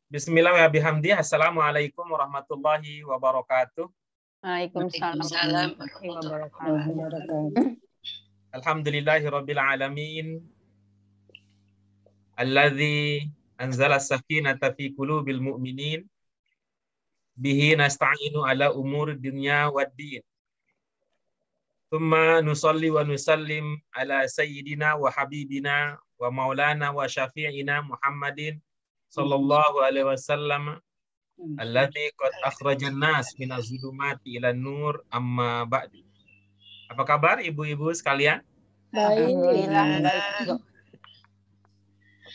Bismillah wa bihamdi. Assalamualaikum warahmatullahi wabarakatuh. Waalaikumsalam warahmatullahi wabarakatuh. Alhamdulillahi rabbil alamin. Alladzi anzala as-sakinata fi qulubil mu'minin. Bihi nasta'inu ala umur dunya waddin. Tsumma nusalli wa nusallim ala sayyidina wa habibina wa maulana wa syafi'ina Muhammadin sallallahu alaihi wasallam alladzi qad akhrajan nas minaz zulumati ilan nur amma ba'du. Apa kabar ibu-ibu sekalian? Alhamdulillah baik.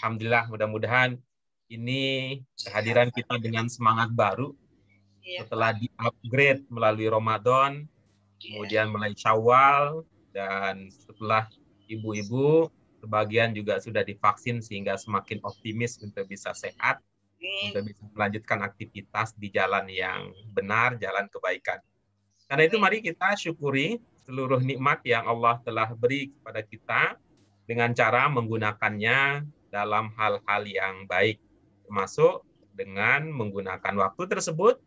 Alhamdulillah, mudah-mudahan ini kehadiran kita dengan semangat baru setelah di-upgrade melalui Ramadan, kemudian mulai Syawal, dan setelah ibu-ibu sebagian juga sudah divaksin sehingga semakin optimis untuk bisa sehat, untuk bisa melanjutkan aktivitas di jalan yang benar, jalan kebaikan. Karena itu mari kita syukuri seluruh nikmat yang Allah telah beri kepada kita dengan cara menggunakannya dalam hal-hal yang baik, termasuk dengan menggunakan waktu tersebut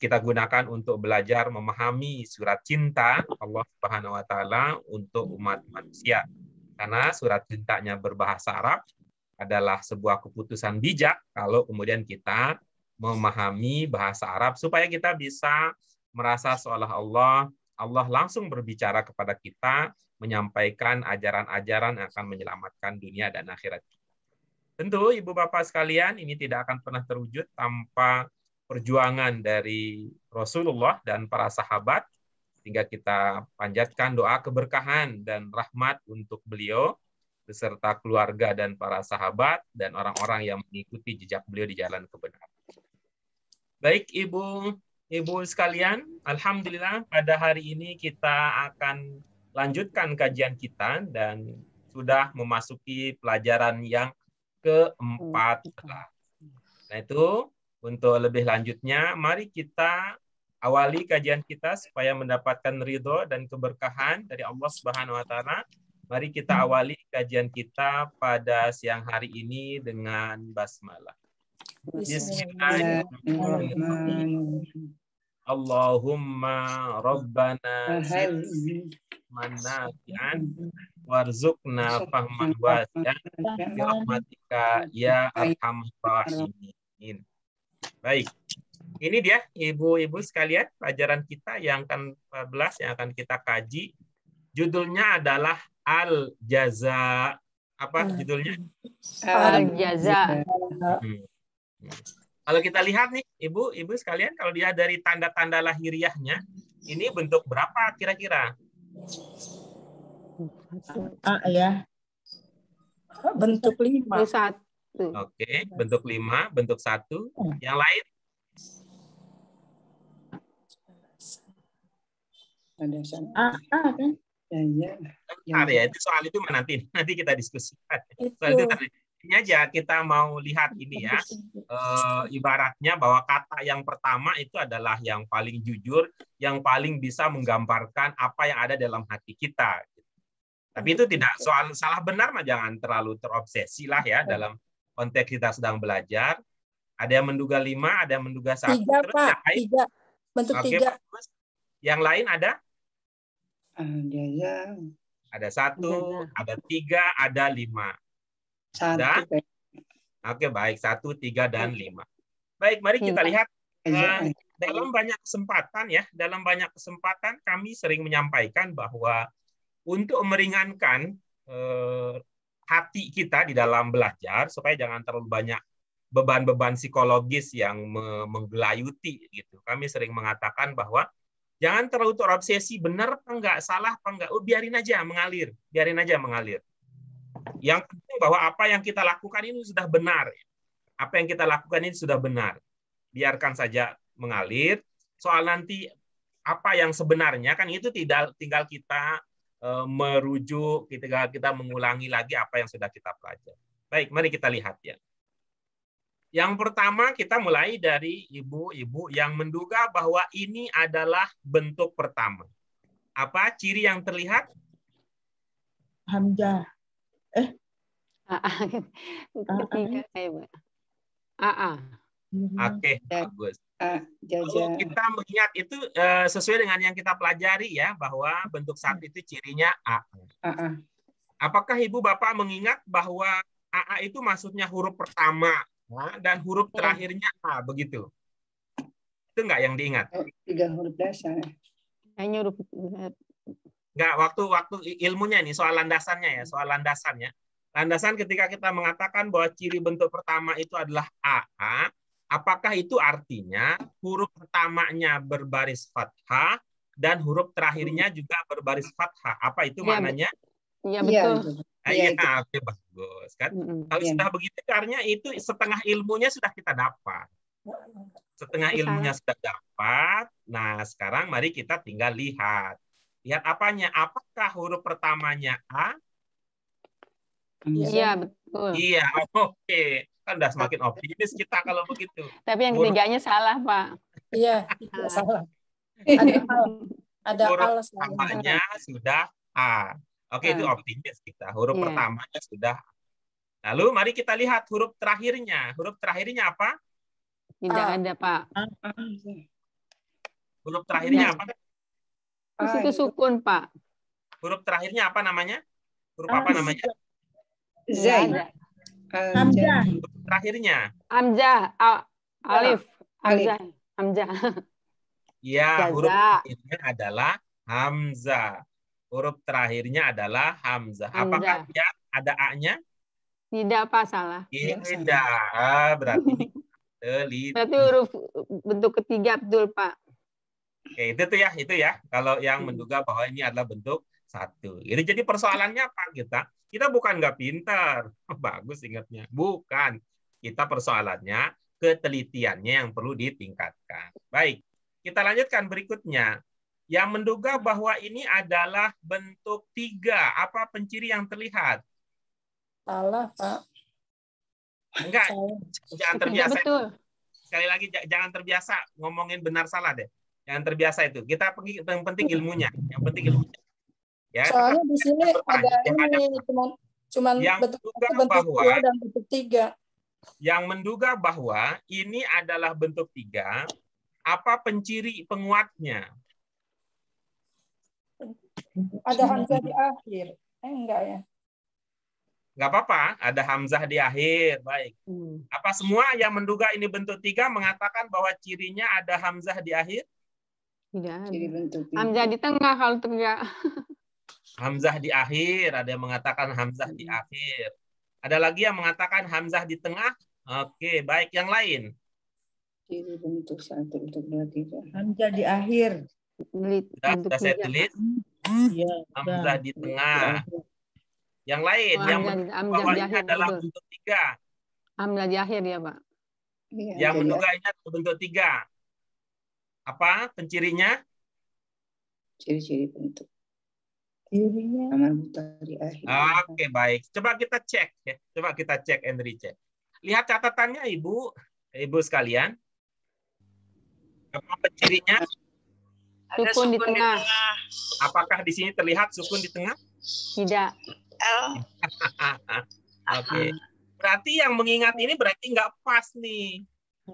kita gunakan untuk belajar memahami surat cinta Allah Subhanahu wa taala untuk umat manusia. Karena surat cintanya berbahasa Arab adalah sebuah keputusan bijak kalau kemudian kita memahami bahasa Arab supaya kita bisa merasa seolah Allah langsung berbicara kepada kita, menyampaikan ajaran-ajaran yang akan menyelamatkan dunia dan akhirat. Tentu ibu bapak sekalian, ini tidak akan pernah terwujud tanpa perjuangan dari Rasulullah dan para sahabat, sehingga kita panjatkan doa keberkahan dan rahmat untuk beliau beserta keluarga dan para sahabat dan orang-orang yang mengikuti jejak beliau di jalan kebenaran. Baik ibu sekalian, alhamdulillah pada hari ini kita akan lanjutkan kajian kita dan sudah memasuki pelajaran yang ke-14. Nah itu untuk lebih lanjutnya, mari kita awali kajian kita supaya mendapatkan ridho dan keberkahan dari Allah Subhanahu wa taala. Mari kita awali kajian kita pada siang hari ini dengan basmalah. Bismillahirrahmanirrahim. Allahumma rabbana zidna nafi'an warzuqna fahman wasi'an bi rahmatika ya arhamar rahimin. Baik, ini dia ibu-ibu sekalian pelajaran kita yang ke-14 yang akan kita kaji. Judulnya adalah Al-Jaza. Apa judulnya? Al-Jaza. Kalau kita lihat nih ibu-ibu sekalian, kalau dilihat dari tanda-tanda lahiriahnya, ini bentuk berapa kira-kira? Ya. Bentuk 5. Oke, bentuk 5, bentuk 1. Yang lain? Ada kan? Ya, itu soal itu nanti kita diskusikan. Soal itu ini aja kita mau lihat ini ya. Ibaratnya bahwa kata yang pertama itu adalah yang paling jujur, yang paling bisa menggambarkan apa yang ada dalam hati kita. Tapi itu tidak soal salah benar, mah jangan terlalu terobsesi lah ya dalam konteks kita sedang belajar. Ada yang menduga 5, ada yang menduga 1. 3, Pak. 3. Bentuk 3. Yang lain ada? Ada 1, ada 3, ada 5. Dan? Oke, baik. 1, 3, dan 5. Baik, mari kita lihat. Dalam banyak kesempatan ya, dalam banyak kesempatan kami sering menyampaikan bahwa untuk meringankan hati kita di dalam belajar supaya jangan terlalu banyak beban-beban psikologis yang menggelayuti gitu. Kami sering mengatakan bahwa jangan terlalu terobsesi benar apa enggak, salah apa enggak. Biarin aja mengalir, biarin aja mengalir. Yang penting bahwa apa yang kita lakukan ini sudah benar. Apa yang kita lakukan ini sudah benar. Biarkan saja mengalir. Soal nanti apa yang sebenarnya kan itu tinggal kita merujuk, kita mengulangi lagi apa yang sudah kita pelajari. Baik, mari kita lihat ya. Yang pertama kita mulai dari ibu-ibu yang menduga bahwa ini adalah bentuk pertama. Apa ciri yang terlihat? Hamzah. AA. Oke, bagus. Lalu Jaja. kita mengingat itu sesuai dengan yang kita pelajari ya, bahwa bentuk satu itu cirinya AA. Apakah Ibu Bapak mengingat bahwa AA itu maksudnya huruf pertama dan huruf terakhirnya A, begitu? Itu enggak yang diingat? 3 huruf dasar. Kayaknya huruf Enggak, waktu ilmunya ini soal landasannya ya, soal landasannya. Landasan ketika kita mengatakan bahwa ciri bentuk pertama itu adalah AA, apakah itu artinya huruf pertamanya berbaris fathah dan huruf terakhirnya juga berbaris fathah? Apa itu maknanya? Iya, betul. Iya, oke, bagus kan. Kalau sudah begitu artinya itu setengah ilmunya sudah kita dapat. Setengah ilmunya sudah dapat. Nah, sekarang mari kita tinggal lihat. Lihat apanya? Apakah huruf pertamanya A? Iya, betul. Iya, oke. Kan udah semakin optimis kita kalau begitu. Tapi yang ketiganya salah, Pak. Iya, salah. Ada huruf pertamanya sudah A. Oke, itu optimis kita. Huruf pertamanya sudah A. Lalu mari kita lihat huruf terakhirnya. Huruf terakhirnya apa? Tidak ada, Pak. Huruf terakhirnya apa? Di situ sukun, Pak. Huruf terakhirnya apa namanya? Huruf apa namanya? Zai. Hamzah. Huruf terakhirnya? Hamzah. Alif. Hamzah. Ya, huruf terakhirnya adalah Hamzah. Huruf terakhirnya adalah Hamzah. Apakah dia ada A-nya? Tidak, Pak, salah. Tidak. Berarti ini teliti. Berarti huruf bentuk ketiga betul, Pak. Oke, itu ya. Kalau yang menduga bahwa ini adalah bentuk satu. Jadi persoalannya apa kita? Kita bukan nggak pintar. Bagus ingatnya. Bukan. Kita persoalannya ketelitiannya yang perlu ditingkatkan. Baik. Kita lanjutkan berikutnya. Yang menduga bahwa ini adalah bentuk 3. Apa penciri yang terlihat? Salah, Pak. Enggak. Jangan terbiasa. Betul. Sekali lagi, jangan terbiasa ngomongin benar salah deh. Yang terbiasa itu. Kita yang penting ilmunya. Yang penting ilmunya. Ya, soalnya di sini ada ini cuman bentuk 2 dan bentuk 3. Yang menduga bahwa ini adalah bentuk 3, apa penciri penguatnya? Ada hamzah di akhir. Enggak ya? Enggak apa-apa, ada hamzah di akhir. Baik. Apa semua yang menduga ini bentuk 3 mengatakan bahwa cirinya ada hamzah di akhir? Tidak. Ciri bentuk 3. Hamzah di tengah kalau enggak. Hamzah di akhir, ada yang mengatakan hamzah di akhir. Ada lagi yang mengatakan hamzah di tengah. Oke, baik. Yang lain? Ciri bentuk 1, bentuk 2, 3. Hamzah di akhir. Sudah saya tulis. Hamzah di tengah. Yang lain, yang bawahnya adalah bentuk 3. Hamzah di akhir ya, Pak. Yang menduga ini adalah bentuk 3. Apa pencirinya? Ciri-ciri bentuk. Cirinya di akhir. Oke, baik. Coba kita cek ya. Coba kita cek and recheck. Lihat catatannya Ibu sekalian. Apa pencirinya? Sukun di tengah. Apakah di sini terlihat sukun di tengah? Tidak. Oke. Berarti yang mengingat ini berarti nggak pas nih.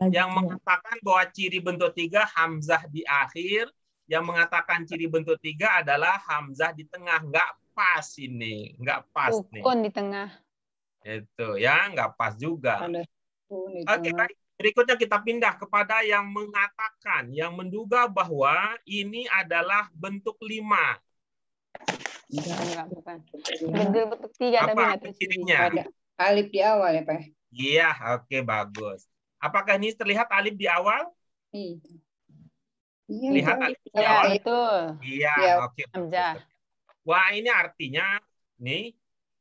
Yang mengatakan bahwa ciri bentuk 3 hamzah di akhir, yang mengatakan ciri bentuk 3 adalah hamzah di tengah. Nggak pas ini. Nggak pas nih. Sukun di tengah. Itu ya, nggak pas juga. Oke, baik. Berikutnya kita pindah kepada yang mengatakan, yang menduga bahwa ini adalah bentuk 5. Enggak, bukan. Bentuk 3 tapi apa cirinya? Ada alif di awal ya, Pak? Iya, oke, bagus. Apakah ini terlihat alif di awal? Iya. Lihat alif di Ya, awal? betul. Iya, oke. Hamzah. Wah, ini artinya nih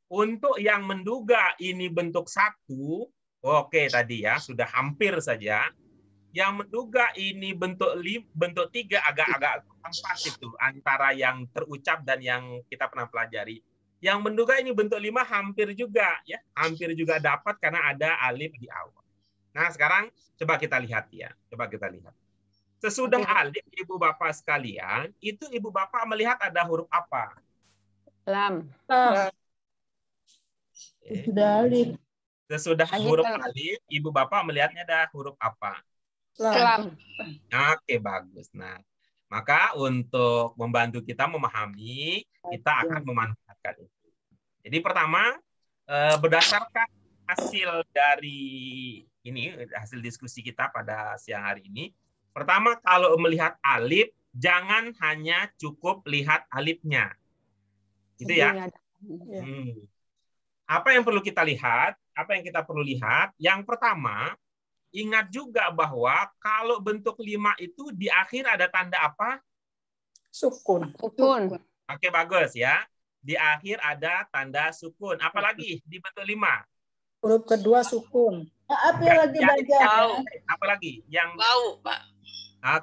untuk yang menduga ini bentuk 1, oke tadi ya, sudah hampir saja. Yang menduga ini bentuk 3 agak-agak pas itu antara yang terucap dan yang kita pernah pelajari. Yang menduga ini bentuk 5 hampir juga ya, hampir juga dapat karena ada alif di awal. Nah, sekarang coba kita lihat ya. Coba kita lihat. Sesudah alif, Ibu Bapak sekalian, itu Ibu Bapak melihat ada huruf apa? Lam. Sudah alif. Sesudah Alif huruf lam. alif, ibu bapak melihatnya ada huruf apa? Lam. Oke, bagus. Nah, maka untuk membantu kita memahami, kita akan memanfaatkan itu. Jadi pertama, berdasarkan hasil dari ini, hasil diskusi kita pada siang hari ini, pertama kalau melihat alif, jangan hanya cukup lihat alifnya. Gitu ya. Apa yang perlu kita lihat? Apa yang kita perlu lihat? Yang pertama, ingat juga bahwa kalau bentuk 5 itu di akhir ada tanda apa? Sukun. Sukun. Oke, bagus ya. Di akhir ada tanda sukun. Apalagi di bentuk 5? Huruf kedua sukun. Maaf ya lagi belajar. Apalagi? Yang Wau, Pak.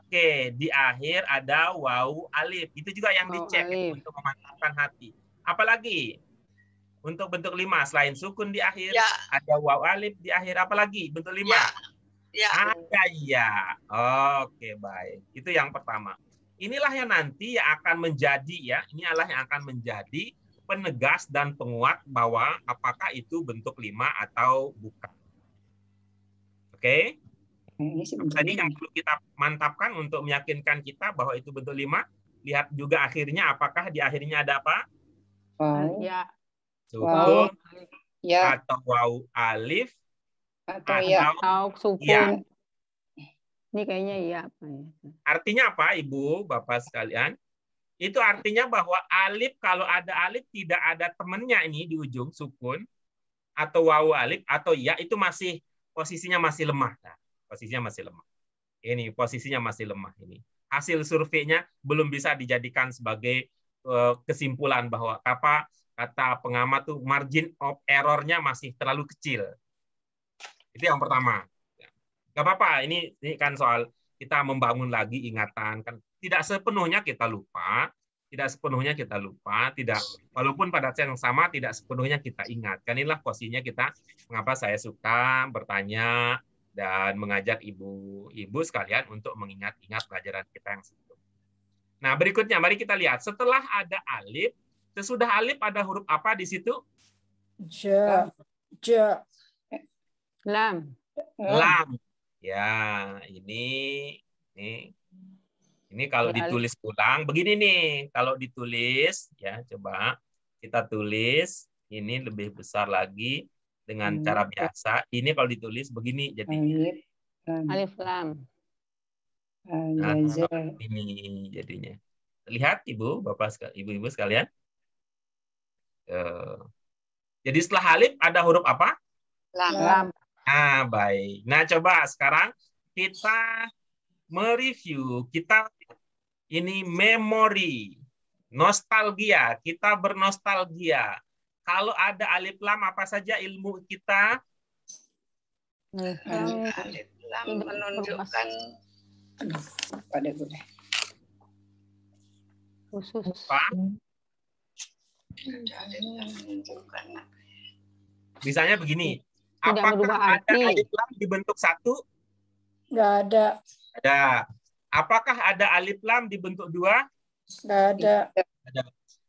Oke, di akhir ada wawu alif. Itu juga yang Wawu dicek alif. untuk memantapkan hati. Apalagi? Untuk bentuk 5 selain sukun di akhir, Ya. ada wawu alif di akhir. Apalagi bentuk 5? Ya. Ada ya. Oke, baik. Itu yang pertama. Inilah yang nanti yang akan menjadi ya, ini adalah yang akan menjadi penegas dan penguat bahwa apakah itu bentuk 5 atau bukan. Oke? Tadi yang perlu kita mantapkan untuk meyakinkan kita bahwa itu bentuk 5, lihat juga akhirnya apakah di akhirnya ada apa? Ya. Sukun Ya. atau wawu alif Atau ya. Atau sukun. Ya. Ini kayaknya iya. Artinya apa, Ibu, Bapak sekalian? Itu artinya bahwa alif, kalau ada alif tidak ada temennya ini di ujung sukun atau wawu alif atau ya, itu masih posisinya masih lemah. Nah, posisinya masih lemah. Ini posisinya masih lemah ini. Hasil surveinya belum bisa dijadikan sebagai kesimpulan bahwa apa kata pengamat tuh margin of error-nya masih terlalu kecil. Itu yang pertama. Gak apa-apa, ini kan soal kita membangun lagi ingatan, kan tidak sepenuhnya kita lupa, tidak walaupun pada saat yang sama tidak sepenuhnya kita ingat. Kan inilah posisinya kita, mengapa saya suka bertanya dan mengajak ibu-ibu sekalian untuk mengingat-ingat pelajaran kita yang sebelumnya. Nah, berikutnya mari kita lihat, setelah ada alif, sesudah alif ada huruf apa di situ? Ja. Ja. Lam. Lam. Ya, ini kalau ditulis ulang begini nih. Kalau ditulis ya, coba kita tulis ini lebih besar lagi dengan cara biasa. Ini kalau ditulis begini jadi Alif lam. nah, ini jadinya. Lihat Ibu, Bapak, Ibu-ibu sekalian. Jadi setelah alif ada huruf apa? Lam. Nah, baik. Nah, coba sekarang kita mereview, kita ini memori, nostalgia, kita bernostalgia. Kalau ada alif lam apa saja ilmu kita? Alif lam menunjukkan Pada gue. Khusus. alif lam menunjukkan Misalnya begini, Tidak apakah berubah ada arti. alif lam dibentuk satu? Nggak ada. Ada. Apakah ada alif lam dibentuk dua? Nggak ada. Ada.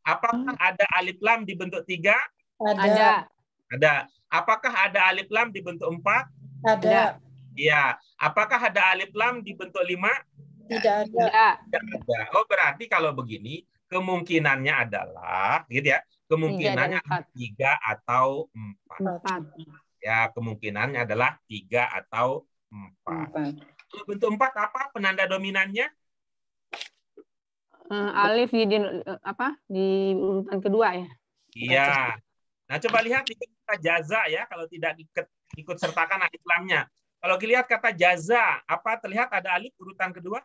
Apakah ada alif lam dibentuk tiga? Ada. Ada. Apakah ada alif lam dibentuk empat? Ada. Iya. Apakah ada alif lam dibentuk lima? Tidak ada. Tidak. Tidak ada. Oh, berarti kalau begini kemungkinannya adalah gitu ya. Kemungkinannya adalah 3 atau 4. 4. Ya, kemungkinannya adalah 3 atau 4. Bentuk 4 apa penanda dominannya? Alif di urutan kedua ya. Iya. Nah, coba lihat di kata jaza ya, kalau tidak ikut sertakan alif lamnya. Kalau dilihat kata jaza, apa terlihat ada alif urutan kedua?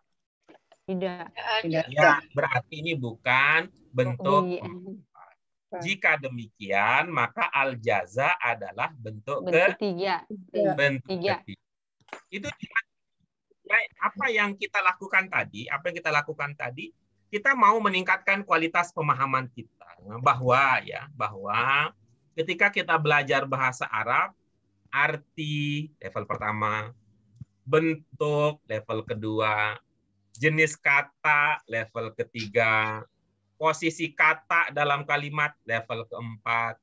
Tidak. Ya, berarti ini bukan bentuk. Jika demikian, maka al jaza adalah bentuk ketiga. Bentuk ketiga. Itu apa yang kita lakukan tadi? Apa yang kita lakukan tadi? Kita mau meningkatkan kualitas pemahaman kita bahwa ketika kita belajar bahasa Arab, arti level pertama, bentuk level kedua, jenis kata level ketiga, posisi kata dalam kalimat level keempat,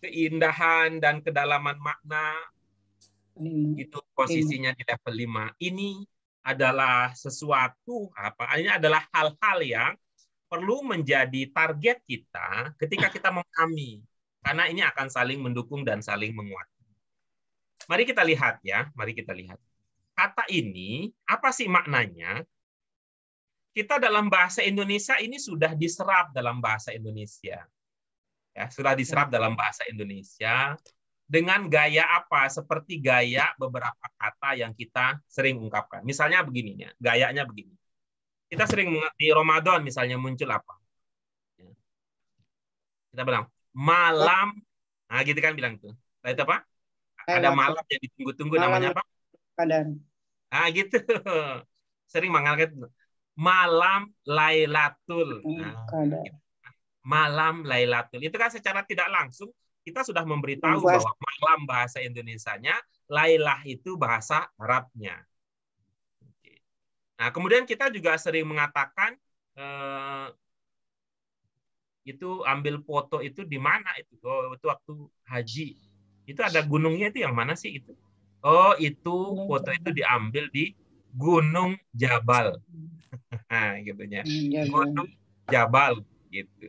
keindahan dan kedalaman makna itu posisinya di level 5. Ini adalah sesuatu ini adalah hal-hal yang perlu menjadi target kita ketika kita memahami, karena ini akan saling mendukung dan saling menguatkan. Mari kita lihat ya, mari kita lihat. Kata ini apa sih maknanya? Kita dalam bahasa Indonesia ini sudah diserap dalam bahasa Indonesia. Ya, sudah diserap dalam bahasa Indonesia dengan gaya apa? Seperti gaya beberapa kata yang kita sering ungkapkan. Misalnya begini ya, gayanya begini. Kita sering di Ramadan misalnya muncul apa? Kita bilang malam, nah gitu kan bilang tuh. Nah, itu apa? Ada malam yang ditunggu-tunggu namanya apa? Kadang. Ah gitu. Sering mengangkat malam Lailatul. Nah, gitu. Malam Lailatul. Itu kan secara tidak langsung kita sudah memberitahu bahwa malam bahasa Indonesianya, Lailah itu bahasa Arabnya. Nah, kemudian kita juga sering mengatakan itu ambil foto itu di mana itu? Oh, itu waktu haji. Itu ada gunungnya itu yang mana sih itu? Oh, itu foto itu diambil di Gunung Jabal. Nah, gitunya. Gunung Jabal gitu.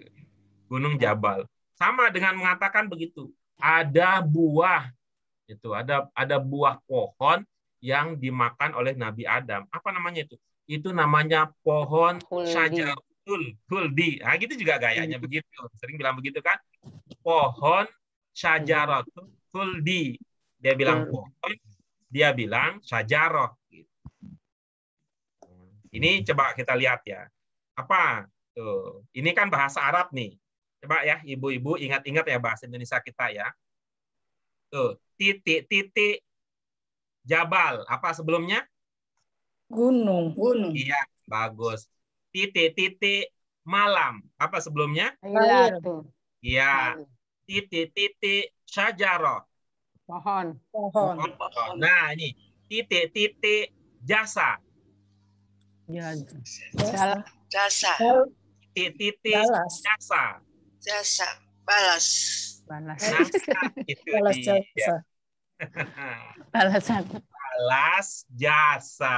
Gunung Jabal. Sama dengan mengatakan begitu. Ada buah itu, ada buah pohon yang dimakan oleh Nabi Adam. Apa namanya itu? Itu namanya pohon Syajaratul Khuldi. Nah, gitu juga gayanya begitu. Sering bilang begitu kan? Pohon Syajaratul Khuldi. Dia bilang pohon, dia bilang syajarah. Ini coba kita lihat ya. Apa? Tuh. Ini kan bahasa Arab nih. Coba ya, ibu-ibu ingat-ingat ya bahasa Indonesia kita ya. Tuh, titik-titik Jabal. Apa sebelumnya? Gunung. Iya, bagus. Titik-titik malam. Apa sebelumnya? Lailatul. Iya. Titik-titik syajarah. Pohon. Nah, ini titik-titik jasa. Jasa. Titik jasa. Jasa. Balas. Nah, itu Balas dia. jasa. Balas jasa.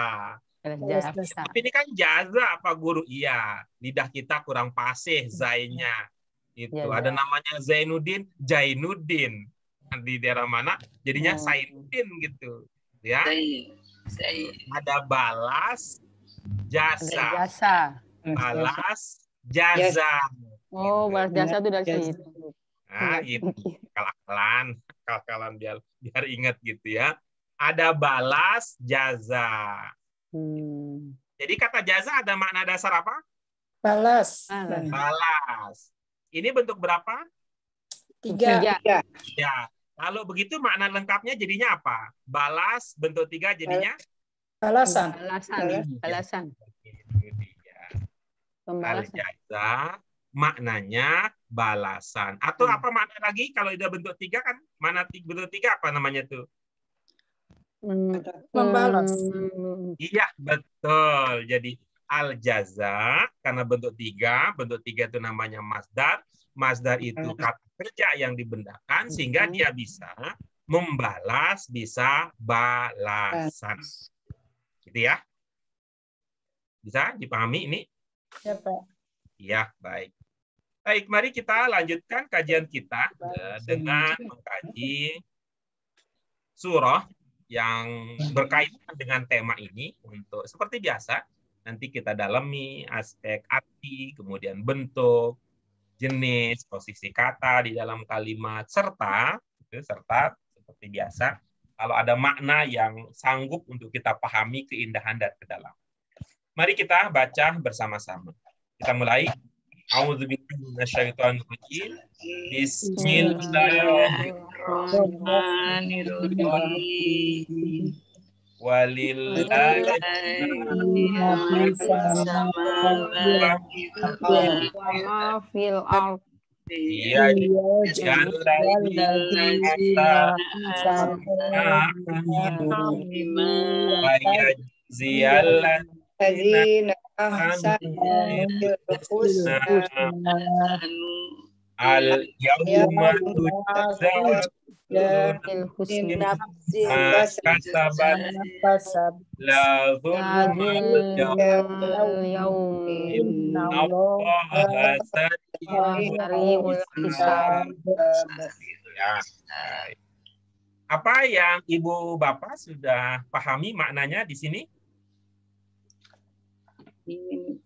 Tapi ini kan jaza apa guru? Iya, lidah kita kurang fasih zainya. Itu ada namanya Zainuddin, Jainuddin. Di daerah mana? Jadinya Sainuddin gitu. Ya. Ada balas jasa. Balas jaza. Oh, balas jasa itu dari situ. Nah, itu kal-kalan biar ingat gitu ya. Ada balas jaza. Jadi kata jaza ada makna dasar apa? Balas. Balas. Ini bentuk berapa? 3. Ya. Kalau begitu makna lengkapnya jadinya apa? Balas bentuk 3 jadinya? Balasan. Al-jaza maknanya balasan. Atau apa makna lagi kalau udah bentuk 3 kan? Mana bentuk 3 apa namanya tuh? Membalas. Iya, betul. Jadi al-jaza karena bentuk 3 itu namanya masdar. Masdar itu kata kerja yang dibendakan sehingga dia bisa membalas, bisa balasan. Gitu ya. Bisa dipahami ini? Ya, Pak. Iya, baik. Baik, mari kita lanjutkan kajian kita dengan mengkaji surah yang berkaitan dengan tema ini. Untuk seperti biasa, nanti kita dalami aspek arti, kemudian bentuk, jenis, posisi kata di dalam kalimat, serta seperti biasa, kalau ada makna yang sanggup untuk kita pahami keindahan dan kedalaman. Mari kita baca bersama-sama. Kita mulai. A'udzubillahi minasyaitonirrajim. Bismillahirrahmanirrahim. Walillahi ma fil ardh. Iya, Al-yawma tujza Husna kasabat la zulmal yaum Allah sari'ul hisab. Ya. Apa yang Ibu Bapak sudah pahami maknanya di sini? Ini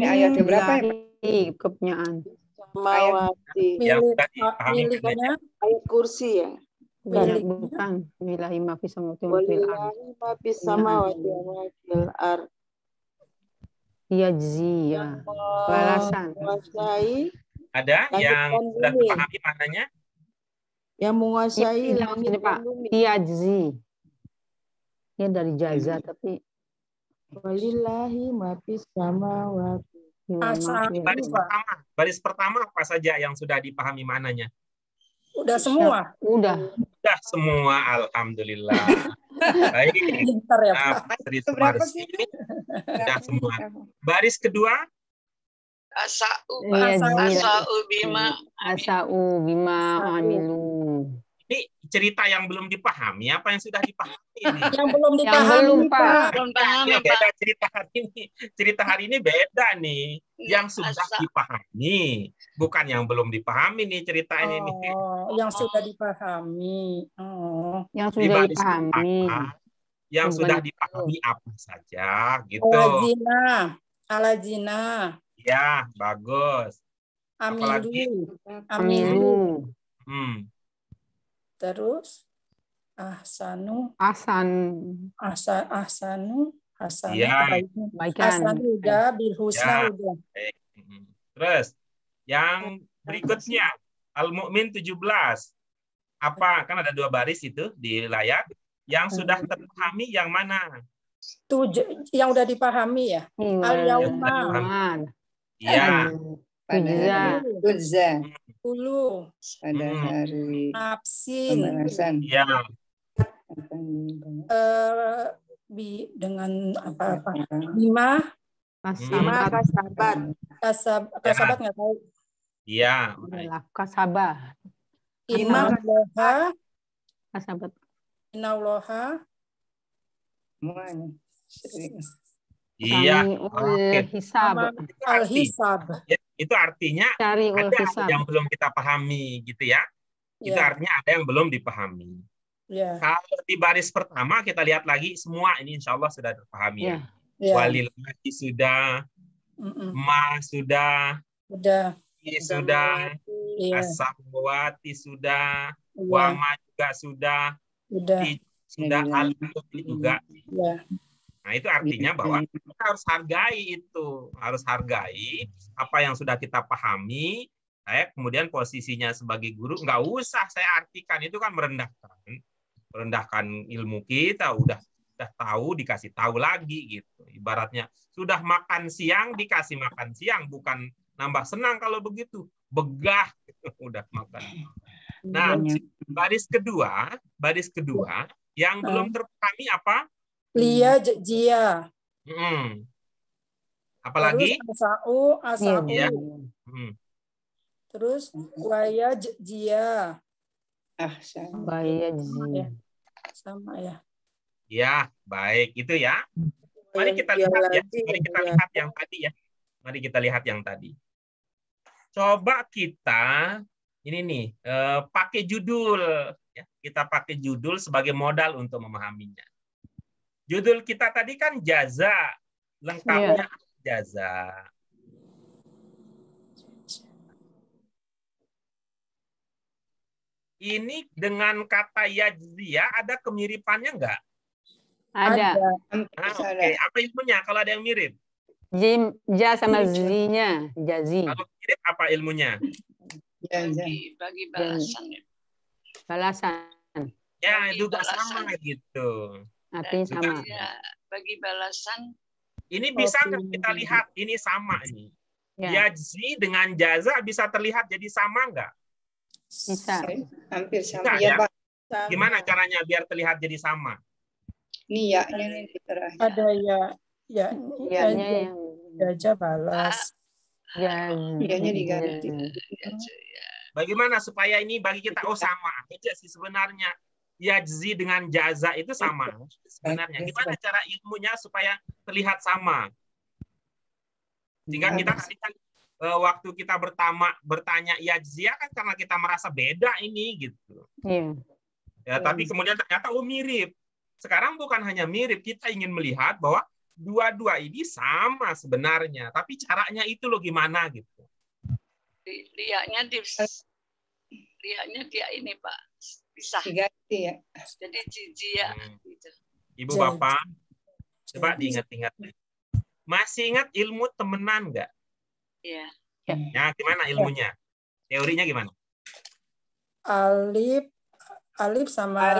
ayat berapa ya? Kepunyaan. Samawati. Yang sudah dipahami maknanya? Ayat kursi ya? Bukan. Lillahi ma fis samawati wa fil ardh. Walillahi ma fis samawati wa ma fil ardh. Yajzi ya. Balasan. Menguasai. Ada yang sudah dipahami maknanya? Yang menguasai langit dan bumi. Yajzi. Ya dari jaza tapi Walillahi ma fis samawati. Baris pertama apa saja yang sudah dipahami maknanya? Udah semua. Udah Semua, alhamdulillah. Baik. Pintar ya, Pak. Sri Sumarsi. Sudah semua. Baris kedua? Asa'u bima amilu. Ini cerita yang belum dipahami, apa yang sudah dipahami ini? Yang belum dipahami, Pak. Ya, beda cerita hari ini. Cerita hari ini beda nih. Yang sudah dipahami, bukan yang belum dipahami nih cerita ini. Yang sudah dipahami. Yang sudah dipahami. Yang sudah dipahami apa saja, gitu. Alazina. Ya, bagus. Amilu. Terus ahsanu. Ya. Ahsanu udah, bil husna udah. Terus yang berikutnya Al-Mu'min 17. Apa? Kan ada 2 baris itu di layar. Yang sudah terpahami yang mana? Yang udah dipahami ya. Al-yauma. Iya. Tujza. Ulu. Pada hari Nafsin. pembahasan. Iya. Dengan apa-apa. Bima kasabat nggak tahu. Iya. Kasabah. Innallaha Kasabat. Innallaha Semuanya. Iya. Hisab. Al-hisab. Itu artinya ada yang belum kita pahami gitu ya. Itu artinya ada yang belum dipahami. Kalau di baris pertama kita lihat lagi semua ini insya Allah sudah terpahami ya. Walillahi sudah, ma sudah, as-samawati sudah, wama juga sudah, al-mulk juga. Nah, itu artinya bahwa kita harus hargai itu. Harus hargai apa yang sudah kita pahami. Saya kemudian posisinya sebagai guru, nggak usah saya artikan. Itu kan merendahkan ilmu kita. Udah tahu, dikasih tahu lagi gitu. Ibaratnya, sudah makan siang, dikasih makan siang. Bukan nambah senang kalau begitu. Begah, udah makan. Nah, baris kedua yang belum terpahami apa? Lia jia. Apalagi? Terus asau. Ya. Terus waya jia. Waya jia. Sama ya. Ya, baik itu ya. Mari kita lihat ya. Mari kita lihat yang tadi ya. Mari kita lihat yang tadi. Coba kita ini nih pakai judul ya. Kita pakai judul sebagai modal untuk memahaminya. Judul kita tadi kan jaza, lengkapnya jaza. Ini dengan kata yajziya ada kemiripannya enggak? Ada. Oke. Apa ilmunya kalau ada yang mirip? Jim, ja sama zinya, jazi. Kalau mirip apa ilmunya? Bagi balasan. Balasan. Ya, juga sama gitu. Artinya sama. Bagi balasan. Ini bisa nggak kita lihat? Ini sama ini. Yajzi dengan jaza bisa terlihat jadi sama nggak? Bisa. Hampir Bisa, sama. ya? Gimana caranya biar terlihat jadi sama? Ini ya-nya nih di terakhir. Ada ya. Ya-nya yang jaza balas. Ianya diganti. Bagaimana supaya ini bagi kita sama aja sih sebenarnya. Yajzi dengan jaza itu sama sebenarnya. Gimana cara ilmunya supaya terlihat sama? Sehingga kita tadi kan waktu kita bertanya yajziya kan karena kita merasa beda ini gitu. Ya, tapi kemudian ternyata mirip. Sekarang bukan hanya mirip, kita ingin melihat bahwa dua-dua ini sama sebenarnya, tapi caranya itu loh gimana gitu. Liaknya dia ini Pak, pisah. Diganti ya. Jadi jizia. Gitu. Ibu Bapak, coba diingat-ingat. Masih ingat ilmu temenan nggak? Iya. Ya, gimana ilmunya? Teorinya gimana? Alif sama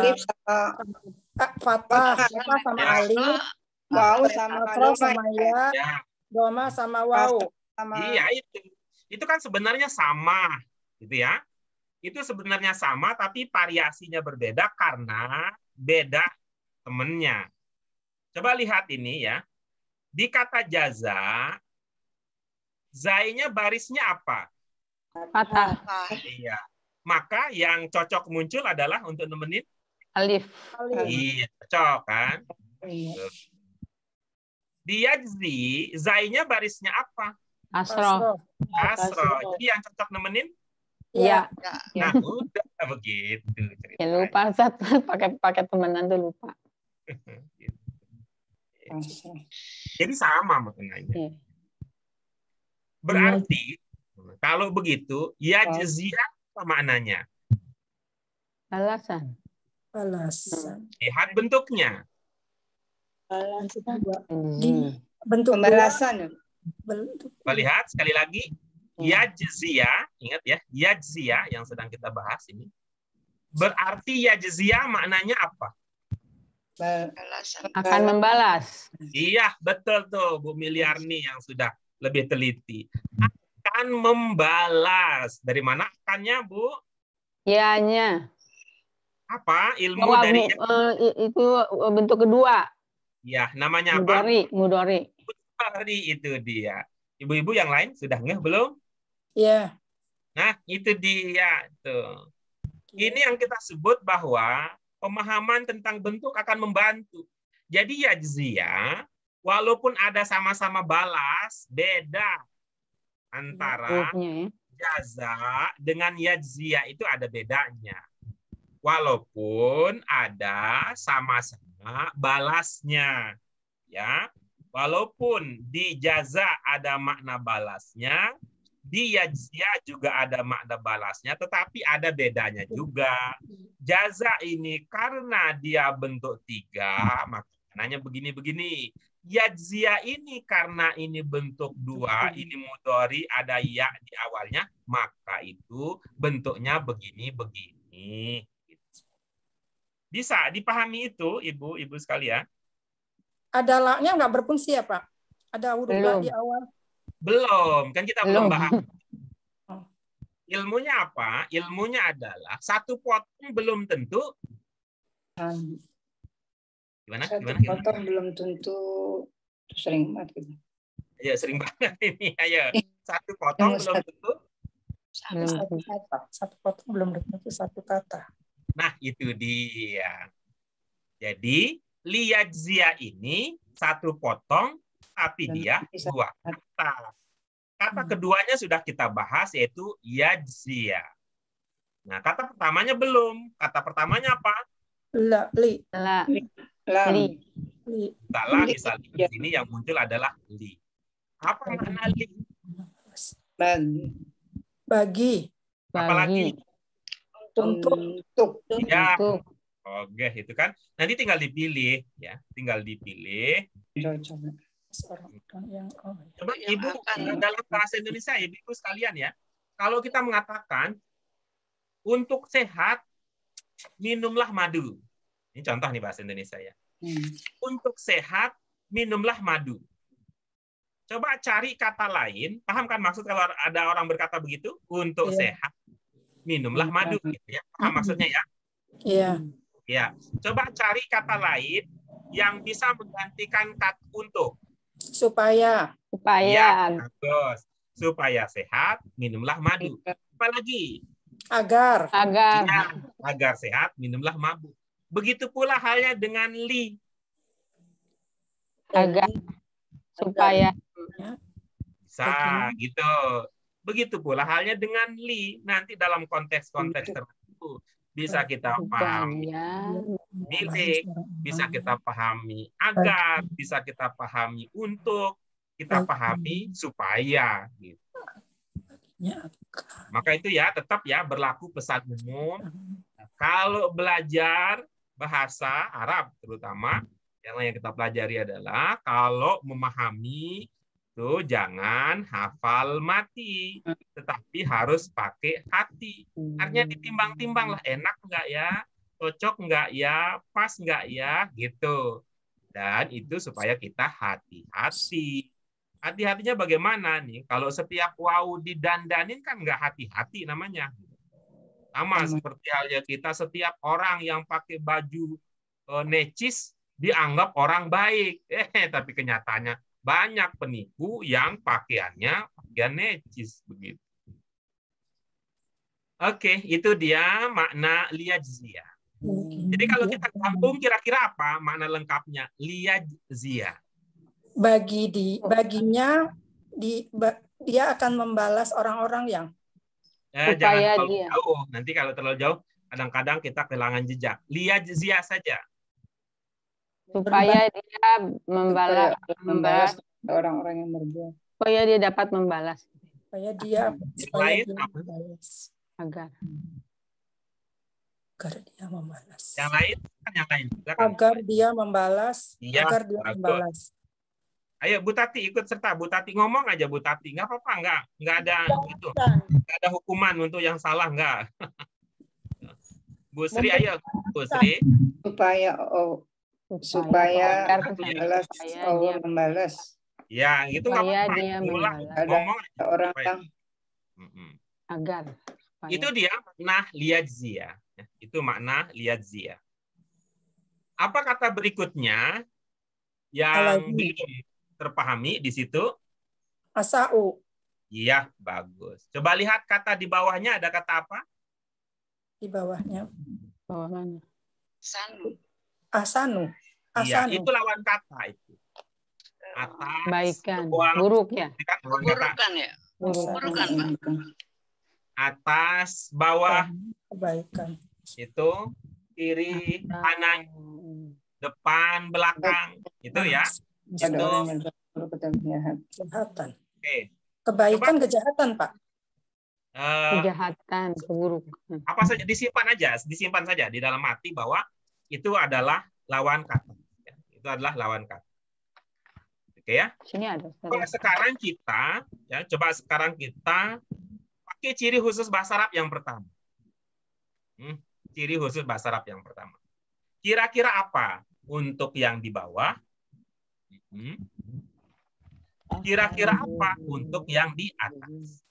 Fatah sama alif, waw sama ya, doma sama waw. Iya itu kan sebenarnya sama, gitu ya. Itu sebenarnya sama, tapi variasinya berbeda karena beda temennya. Coba lihat ini ya. Di kata jaza, zainya barisnya apa? Fathah. Iya. Maka yang cocok muncul adalah untuk nemenin Alif. Iya, cocok kan? Di yajzi, zainya barisnya apa? Asro. Jadi yang cocok nemenin? Iya. Nah, udah begitu. Ya lupa, pakai temenan tuh lupa. Jadi sama maknanya. Berarti kalau begitu, yajziya apa maknanya? Balasan. Lihat bentuknya. Bentuk pembalasan. Lihat sekali lagi. Yajziya, ingat ya, yajziya yang sedang kita bahas ini. Berarti yajziya maknanya apa? Akan membalas. Iya, betul tuh Bu Miliarni yang sudah lebih teliti. Akan membalas. Dari mana akannya, Bu? Ianya. Apa? Ilmu dari itu bentuk kedua. Ya, namanya apa? Mudori itu dia. Ibu-ibu yang lain sudah ngeh belum? Iya. Nah, itu dia tuh. Ini yang kita sebut bahwa pemahaman tentang bentuk akan membantu. Jadi yajziya, walaupun ada sama-sama balas, beda antara jaza dengan yajziya itu ada bedanya. Walaupun ada sama-sama balasnya, ya. Walaupun di jaza ada makna balasnya, di yajziya juga ada makna balasnya, tetapi ada bedanya juga. Jaza ini karena dia bentuk 3, maknanya begini-begini. Yajziya ini karena ini bentuk 2, ini mudhari, ada ya di awalnya, maka itu bentuknya begini-begini. Bisa dipahami itu, ibu-ibu sekalian? Ada laknya nggak berfungsi ya Pak? Ada huruf la di awal? Belum, kan kita belum bahas. Ilmunya apa? Ilmunya adalah satu potong belum tentu. Gimana? Potong belum tentu. Sering banget gitu. Ya, sering banget ini. Ayo. Satu potong belum tentu. Satu potong belum tentu satu kata. Nah, itu dia. Jadi, liyajziya ini satu potong, tapi dia 2 kata. Kata keduanya sudah kita bahas, yaitu yajziya. Nah, kata pertamanya belum. Kata pertamanya apa? Li. Salah, misalnya di sini yang muncul adalah li. Apa makna li? Bagi. Apalagi? Untuk. Ya. Oke, itu kan. Nanti tinggal dipilih, ya. Tinggal dipilih. Coba Ibu dalam bahasa Indonesia, Ibu sekalian ya. Kalau kita mengatakan untuk sehat minumlah madu. Ini contoh nih bahasa Indonesia ya. Untuk sehat minumlah madu. Coba cari kata lain. Paham kan maksud kalau ada orang berkata begitu? Untuk sehat minumlah madu, gitu ya. Paham maksudnya ya? Iya. Ya, coba cari kata lain yang bisa menggantikan kata untuk. Supaya. Ya, bagus. supaya sehat, minumlah madu. Apalagi? Agar. Ya, agar sehat, minumlah madu. Begitu pula halnya dengan li. Agar supaya Bisa gitu. Begitu pula halnya dengan li. Nanti dalam konteks-konteks tertentu bisa kita pahami milik, bisa kita pahami agar, bisa kita pahami untuk, kita pahami supaya gitu. Maka itu ya tetap ya berlaku pesan umum. Kalau belajar bahasa Arab terutama yang kita pelajari adalah kalau memahami itu jangan hafal mati, tetapi harus pakai hati. Artinya ditimbang-timbang lah, enak nggak ya, cocok nggak ya, pas nggak ya, gitu. Dan itu supaya kita hati-hati. Hati-hatinya bagaimana nih? Kalau setiap wow didandanin kan nggak hati-hati namanya. Sama seperti halnya kita, setiap orang yang pakai baju necis dianggap orang baik. Tapi kenyataannya banyak penipu yang pakaiannya pakaian necis begitu. Oke, itu dia makna liyajzia. Jadi kalau kita gabung kira-kira apa makna lengkapnya? Liyajzia. Baginya dia akan membalas orang-orang yang jangan terlalu jauh. Nanti kalau terlalu jauh, kadang-kadang kita kehilangan jejak. Liyajzia saja. Supaya dia membalas orang-orang yang berbuat. Supaya dia dapat membalas. Supaya dia membalas. Agar dia membalas. Yang lain kan yang lain. Agar dia membalas. Iya, agar dia membalas. Ayo Bu Tati ikut serta. Bu Tati ngomong aja Bu Tati. Nggak apa-apa, nggak ada itu. Nggak ada hukuman untuk yang salah, nggak. Bu Sri, ayo Bu Sri. Supaya Allah membalas. Ya, itu nggak apa-apa. Ngomong orang agar. Itu dia makna liyajzia. Itu makna liyajzia. Apa kata berikutnya yang belum terpahami di situ? Asa'u. Iya, bagus. Coba lihat kata di bawahnya, ada kata apa? Di bawahnya. Bawah mana? Asanu. Iya, itu lawan kata itu. Atas, baikan. Buruk ya? Burukan ya? Burukan, Pak. Atas, bawah, kebaikan. Itu kiri, kanan, depan, belakang, itu ya. Itu kejahatan. Oke. Kebaikan, kejahatan, Pak. Kejahatan, keburukan. Apa saja disimpan saja di dalam hati bahwa itu adalah lawan kata. Itu adalah lawan kata. Oke ya. Sini ada. Sekarang kita pakai ciri khusus bahasa Arab yang pertama. Ciri khusus bahasa Arab yang pertama. Kira-kira apa untuk yang di bawah? Kira-kira apa untuk yang di atas?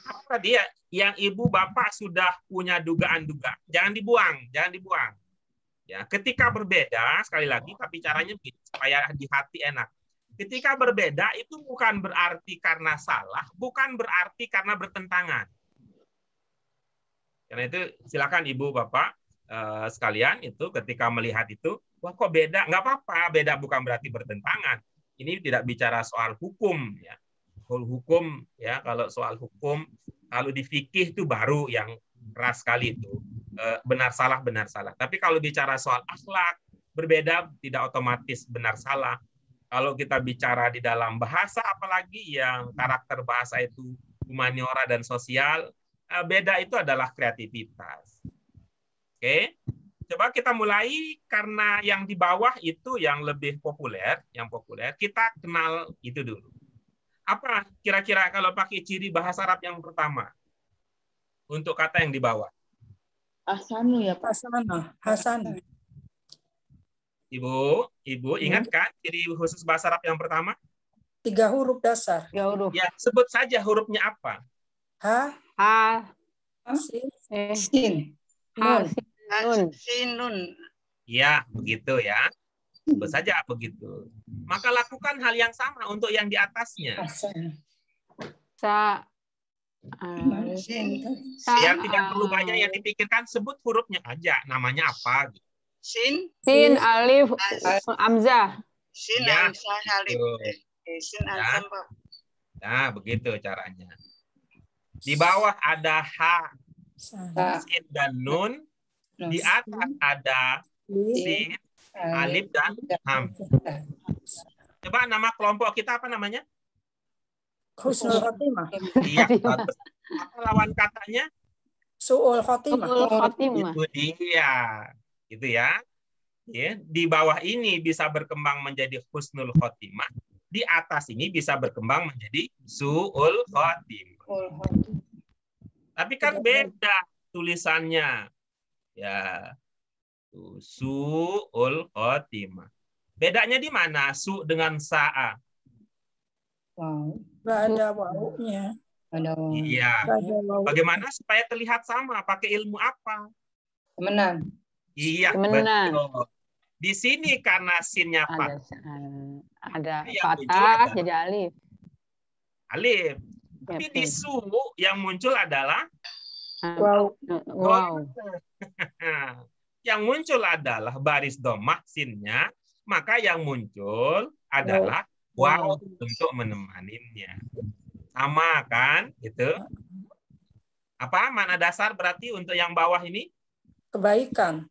Apa dia yang ibu bapak sudah punya dugaan-dugaan? Jangan dibuang. Ya, ketika berbeda, sekali lagi, tapi caranya begini, supaya di hati enak. Ketika berbeda itu bukan berarti karena salah, bukan berarti karena bertentangan. Karena itu silakan ibu bapak sekalian itu ketika melihat itu, wah kok beda? Nggak apa-apa, beda bukan berarti bertentangan. Ini tidak bicara soal hukum, ya. Hukum, ya, kalau soal hukum, kalau di fikih itu baru yang keras sekali itu. Benar salah. Tapi kalau bicara soal akhlak, berbeda tidak otomatis benar salah. Kalau kita bicara di dalam bahasa, apalagi yang karakter bahasa itu humaniora dan sosial, beda itu adalah kreativitas. Oke, coba kita mulai karena yang di bawah itu yang lebih populer, kita kenal itu dulu. Apa kira-kira kalau pakai ciri bahasa Arab yang pertama untuk kata yang di bawah? Ahsanu ya Pak. Hasan. Ibu ingat kan ciri khusus bahasa Arab yang pertama? 3 huruf dasar. 3 huruf. Ya, sebut saja hurufnya apa? Sin. Nun. Ya, begitu ya. Sebut saja begitu. Maka lakukan hal yang sama untuk yang di atasnya. Ya, tidak perlu banyak yang dipikirkan, sebut hurufnya aja. Namanya apa? Gitu. Sin, alif, hamzah. Sin, Ya, hamzah, alif. Sin, ya. hamzah. Nah, begitu caranya. Di bawah ada ha, sin, dan nun. Di atas ada sin, alif, dan ham. Coba nama kelompok kita apa namanya? Husnul khotimah. Iya, bagus. Apa lawan katanya? Su'ul khotimah. Itu dia. Gitu ya. Ya, di bawah ini bisa berkembang menjadi husnul khotimah. Di atas ini bisa berkembang menjadi su'ul khotimah. Tapi kan beda tulisannya. Ya. Su'ul khotimah. Bedanya di mana? Su dengan sa'a. Nggak ada wawunya. Iya. Bagaimana supaya terlihat sama? Pakai ilmu apa? Temenan. Iya, betul. Di sini karena sinnya ada fathah jadi alif. Alif. Tapi di su yang muncul adalah wow. Yang muncul adalah baris domah sinnya, maka yang muncul adalah wow untuk menemaninya. Sama kan? Gitu. Apa makna dasar berarti untuk yang bawah ini? Kebaikan.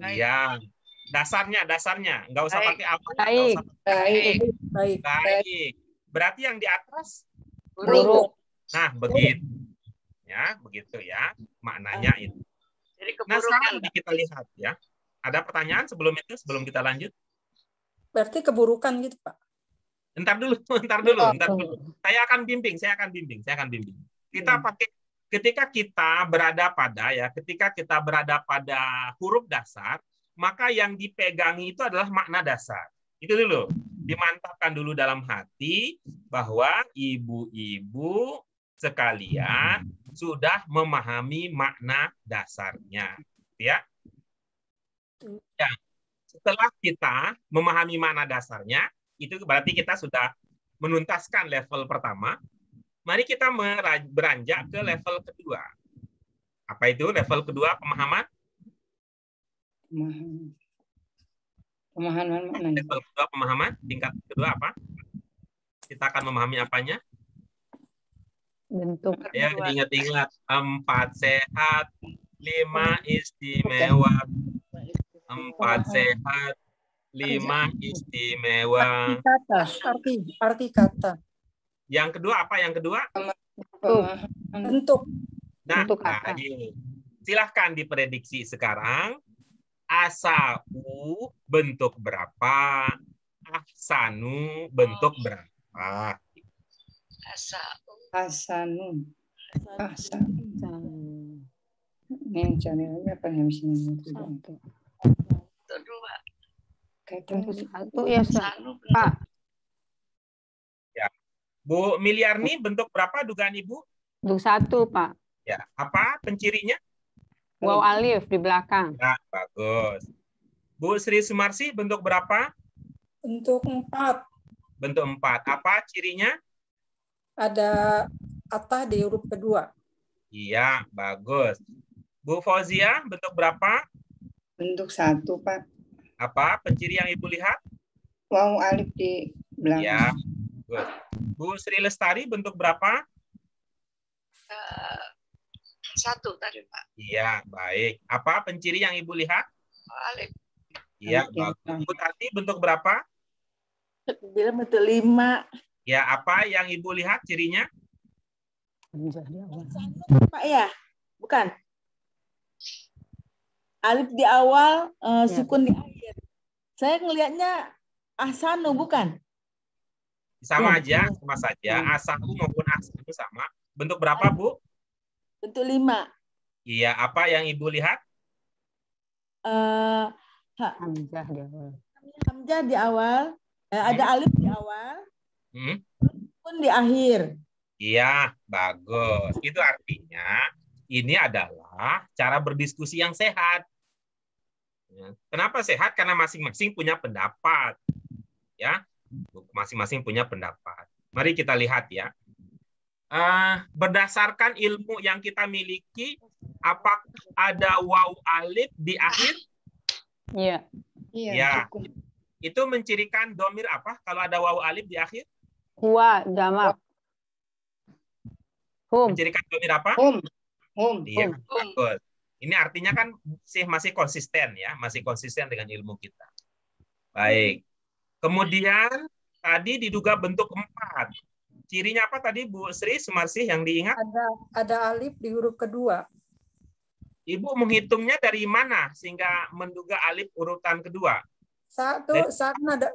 Iya. Dasarnya. Nggak usah pakai apa. Baik. Berarti yang di atas? Buruk. Nah, begitu. Ya, begitu ya. Maknanya itu. Nah, sekarang kita lihat ya. Ada pertanyaan sebelum itu, sebelum kita lanjut? Berarti keburukan gitu, Pak. Entar dulu. Saya akan bimbing. Kita pakai ketika kita berada pada huruf dasar, maka yang dipegangi itu adalah makna dasar. Itu dulu. Dimantapkan dulu dalam hati bahwa ibu-ibu sekalian sudah memahami makna dasarnya. Ya. Ya. Setelah kita memahami makna dasarnya, itu berarti kita sudah menuntaskan level pertama. Mari kita beranjak ke level kedua. Apa itu level kedua pemahaman? Pemahaman maknanya. Level kedua pemahaman, tingkat kedua apa? Kita akan memahami apanya? Bentuk. Ya, ingat-ingat 4 sehat, 5 istimewa. 4 sehat, 5 istimewa. Arti kata. Yang kedua apa? Yang kedua? Bentuk. Nah, ini. Silahkan diprediksi sekarang. Asau bentuk berapa? Ahsanu bentuk berapa? Ahsanu. Ini channelnya apa yang sini? Satu ya, Pak. Ya. Bu Miliarni bentuk berapa dugaan Ibu? Bentuk 1, Pak. Ya, apa pencirinya? Wow alif di belakang. Ya, bagus. Bu Sri Sumarsi bentuk berapa? Bentuk 4. Bentuk 4. Apa cirinya? Ada atah di huruf kedua. Iya, bagus. Bu Fauzia bentuk berapa? Bentuk 1, Pak. Apa penciri yang Ibu lihat? Wow alif di belakang. Ya, bagus. Bu Sri Lestari bentuk berapa? 1 tadi, Pak. Iya, baik. Apa penciri yang Ibu lihat? Alif. Iya, bagus. Bu Tati bentuk berapa? Dia bentuk 5. Ya, apa yang Ibu lihat cirinya? Pak ya? Bukan. Alif di awal, sukun di akhir. Saya ngelihatnya ahsanu, bukan? Sama aja, sama saja. Asanu maupun ahsanu sama. Bentuk berapa, Bu? Bentuk 5. Iya, apa yang Ibu lihat? Hamzah di awal. Hamzah di awal, ada alif di awal, pun di akhir. Iya, bagus. Itu artinya ini adalah cara berdiskusi yang sehat. Kenapa sehat? Karena masing-masing punya pendapat. Ya, masing-masing punya pendapat. Mari kita lihat ya. berdasarkan ilmu yang kita miliki, apakah ada waw alif di akhir? Iya. Iya, Ya. cukup. Itu mencirikan domir apa kalau ada waw alif di akhir? Huwa jamak. Hum. Mencirikan domir apa? Home. Iya, bagus. Ini artinya kan masih konsisten ya, masih konsisten dengan ilmu kita. Baik. Kemudian tadi diduga bentuk 4. Cirinya apa tadi Bu Sri Sumarsih yang diingat? Ada alif di huruf kedua. Ibu menghitungnya dari mana sehingga menduga alif urutan kedua? Satu, ada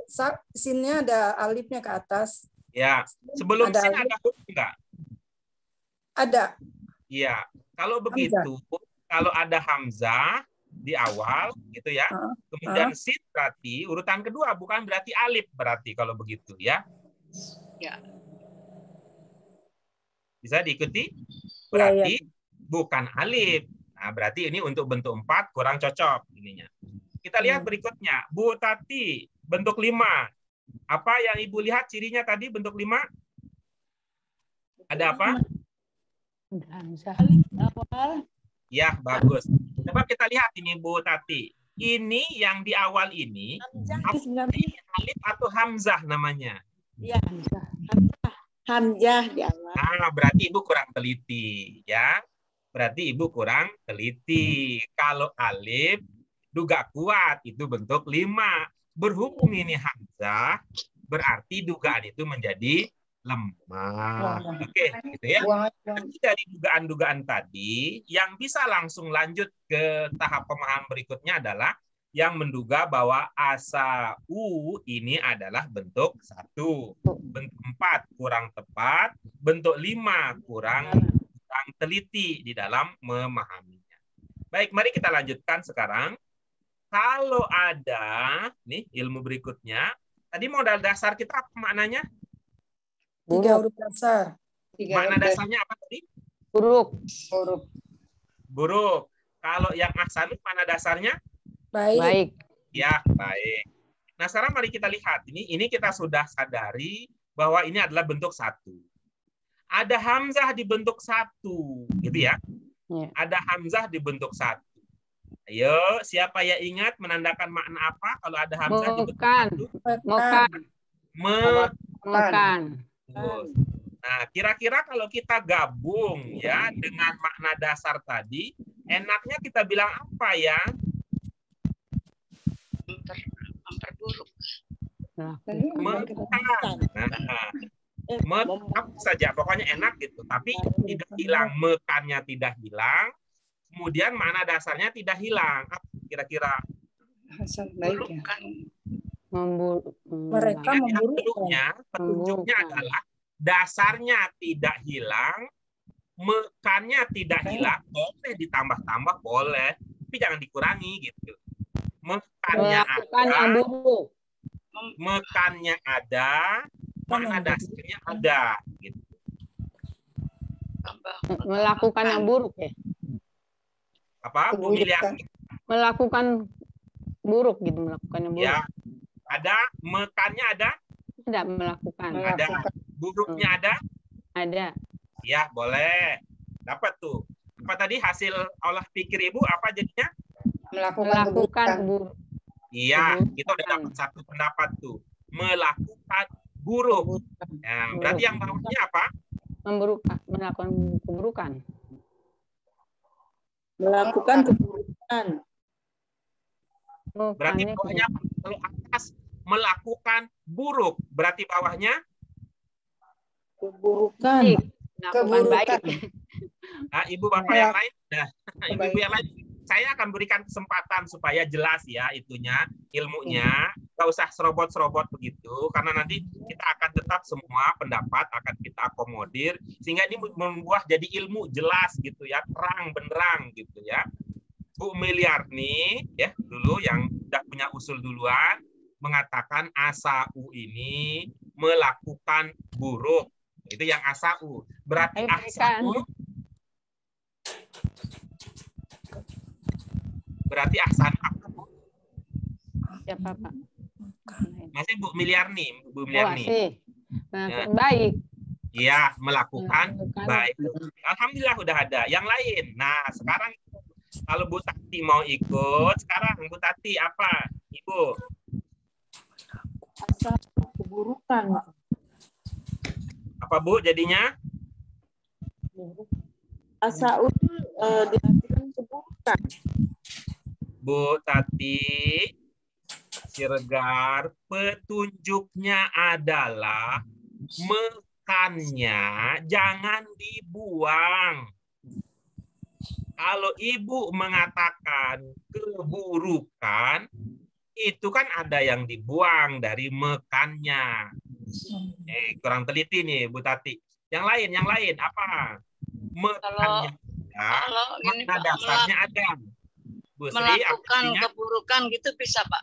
sinnya ada alifnya ke atas. Ya, sebelum Ada sin alif. ada huruf enggak? Ada. Iya. Kalau begitu, kalau ada hamzah di awal gitu ya, kemudian sin berarti urutan kedua, bukan berarti alif berarti kalau begitu ya. Ya. Bisa diikuti? Berarti bukan alif. Nah, berarti ini untuk bentuk 4 kurang cocok ininya. Kita lihat berikutnya. Bu Tati, bentuk 5. Apa yang Ibu lihat cirinya tadi bentuk 5? Ada apa? Hamzah. Awal. Ya, bagus. Coba kita lihat ini Bu Tati. Ini yang di awal ini, ini alif atau hamzah namanya? Ya, hamzah di awal. Nah, berarti Ibu kurang teliti, ya. Berarti Ibu kurang teliti. Kalau alif, duga kuat, itu bentuk 5. Berhubung ini hamzah, berarti dugaan itu menjadi lemah. Oke, gitu ya. Jadi dari dugaan-dugaan tadi, yang bisa langsung lanjut ke tahap pemahaman berikutnya adalah yang menduga bahwa asa u ini adalah bentuk 1. Bentuk 4 kurang tepat, bentuk 5 kurang teliti di dalam memahaminya. Baik, mari kita lanjutkan sekarang. Kalau ada, nih ilmu berikutnya, tadi modal dasar kita apa maknanya? 3 huruf dasar. Makna dasarnya apa tadi? Buruk. Buruk. Kalau yang ahsanun makna dasarnya? Baik. Ya, baik. Nah, sekarang mari kita lihat. Ini kita sudah sadari bahwa ini adalah bentuk 1. Ada hamzah di bentuk 1, gitu ya. Ada hamzah di bentuk 1. Ayo, siapa yang ingat menandakan makna apa kalau ada hamzah di bentuk 1? Mekan. Nah, kira-kira kalau kita gabung ya dengan makna dasar tadi, enaknya kita bilang apa ya? Memperburuk. Apa saja, pokoknya enak gitu. Tapi tidak hilang, mekannya tidak hilang. Kemudian makna dasarnya tidak hilang. Apa kira-kira? Mereka memburukkan. Petunjuknya adalah dasarnya tidak hilang, mekannya tidak hilang, boleh ditambah-tambah boleh, tapi jangan dikurangi gitu. Mekannya ada, mekannya ada, makna dasarnya ada gitu. Melakukan yang buruk ya. Apa Bu Miliar? Melakukan buruk gitu, melakukan yang buruk. Ya. Ada, mekannya ada? Tidak melakukan. Ada. Buruknya ada? Ada. Ya, boleh. Dapat tuh. Apa tadi hasil olah pikir Ibu apa jadinya? Melakukan buruk. Iya, kita udah dapat satu pendapat tuh. Melakukan buruk. Nah, berarti yang bawahnya apa? Melakukan keburukan. Melakukan keburukan. Berarti bawahnya kalau atas melakukan buruk, berarti bawahnya keburukan. Keburukan. Nah, Ibu Bapak yang lain, nah, Ibu yang lain, saya akan berikan kesempatan supaya jelas ya itunya, ilmunya, nggak usah serobot-serobot begitu, karena nanti kita akan tetap semua pendapat akan kita akomodir, sehingga ini membuat jadi ilmu jelas gitu ya, terang benderang gitu ya. Bu Miliar nih, ya dulu yang sudah punya usul duluan, mengatakan asau ini melakukan buruk. Itu yang asau. Berarti asau. Berarti ahsan apa, Bu? Siapa, Pak? Masih Bu Miliar nih, Bu Miliar nih. Baik. Iya, melakukan Melakukan. baik. Alhamdulillah udah ada. Yang lain. Nah, sekarang kalau Bu Tati mau ikut, sekarang Bu Tati apa? Ibu. Asa keburukan. Apa Bu jadinya? Asa usul diartikan keburukan. Bu Tati Siregar, petunjuknya adalah mekannya jangan dibuang. Kalau Ibu mengatakan keburukan, itu kan ada yang dibuang dari mekannya. Kurang teliti nih Bu Tati. Yang lain apa? Mekannya Kalau ada, ini makna Pak, dasarnya ada. Bu Sri, melakukan artinya keburukan gitu bisa Pak.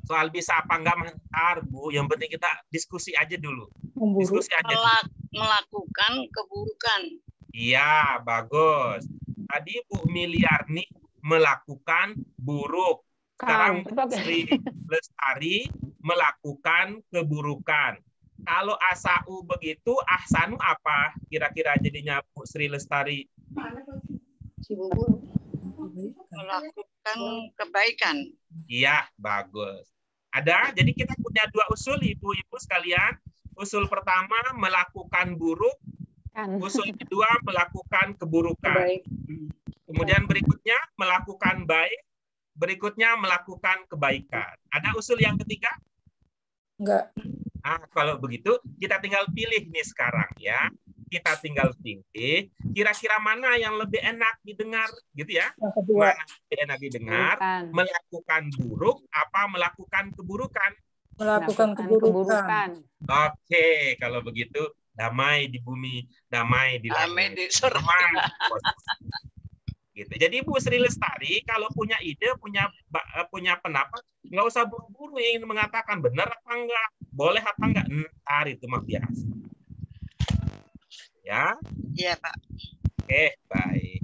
soal bisa apa enggak mentar Bu, yang penting kita diskusi aja dulu. Diskusi aja dulu. Melakukan keburukan. Iya, bagus. Tadi Bu Miliarni melakukan buruk. Sekarang Bu Sri Lestari melakukan keburukan. Kalau asau begitu, ahsanu apa? Kira-kira jadinya Bu Sri Lestari? Melakukan kebaikan. Iya, bagus. Ada, jadi kita punya dua usul ibu-ibu sekalian. Usul pertama melakukan buruk, usul kedua melakukan keburukan. Baik. Kemudian berikutnya melakukan baik, berikutnya melakukan kebaikan. Ada usul yang ketiga? Enggak. Nah, kalau begitu kita tinggal pilih nih sekarang ya. Kita tinggal pilih kira-kira mana yang lebih enak didengar gitu ya. Yang kedua. Mana yang lebih enak didengar? Melakukan buruk apa melakukan keburukan? Melakukan keburukan. Oke, kalau begitu damai di bumi, damai di langit. Damai di surga. Damai. Gitu. Jadi Bu Sri Lestari kalau punya ide, punya pendapat, nggak usah buru-buru ingin mengatakan benar apa enggak, boleh apa enggak, ntar itu mah biasa. Ya? Iya, Pak. Oke, baik.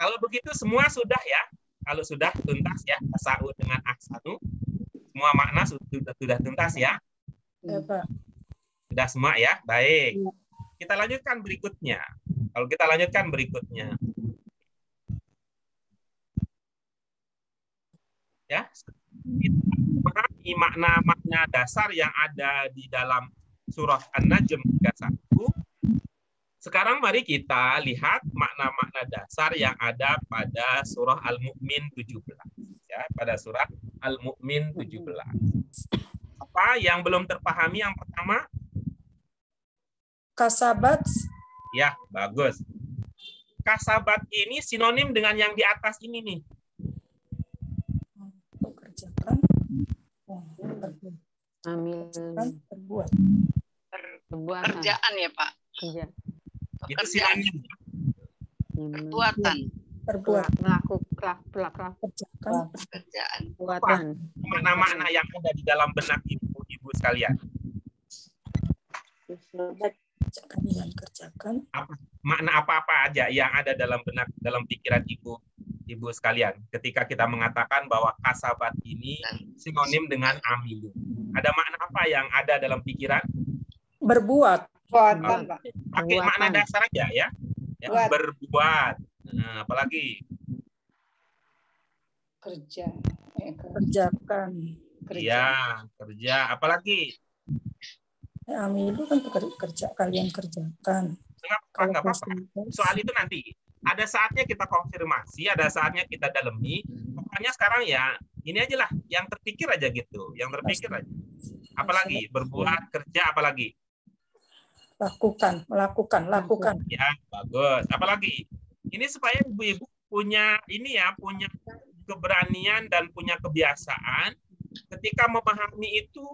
Kalau begitu semua sudah ya. Kalau sudah tuntas ya, asau dengan ahsanu. Semua makna sudah tuntas ya. Ya, Pak. Sudah semua ya? Baik. Kita lanjutkan berikutnya. Kalau kita lanjutkan berikutnya. Ya, kita memahami makna-makna dasar yang ada di dalam surah An-Najm 31. Sekarang mari kita lihat makna-makna dasar yang ada pada surah Al-Mu'min 17. Ya, pada surah Al-Mu'min 17. Apa yang belum terpahami yang pertama? Kasabat. Ya, bagus. Kasabat ini sinonim dengan yang di atas ini nih. Kerjakan. Ambil. Berbuat. Pekerjaan ya Pak. Kerja. Itu sinonim. Perbuatan. Berbuat. Kerjakan. Pekerjaan. Perbuatan. Makna-makna yang ada di dalam benak ibu-ibu sekalian. Kerjakan dan kerjakan. Makna apa-apa aja yang ada dalam benak, dalam pikiran ibu sekalian ketika kita mengatakan bahwa kasabat ini sinonim dengan amilu. Ada makna apa yang ada dalam pikiran? Berbuat. Buatan, Pak. Pakai makna dasar aja ya. Buat. Berbuat. Nah, apalagi? Kerja. Kerjakan. Iya, kerja. Apalagi? Amilu kan kerja, kalian kerjakan. Enggak apa-apa. Soal itu nanti. Ada saatnya kita konfirmasi, ada saatnya kita dalemi. Pokoknya sekarang ya, ini aja lah. Yang terpikir aja gitu. Yang terpikir aja. Apalagi? Berbuat, kerja, apalagi? Lakukan. Ya, bagus. Apalagi? Ini supaya ibu-ibu punya punya keberanian dan punya kebiasaan ketika memahami itu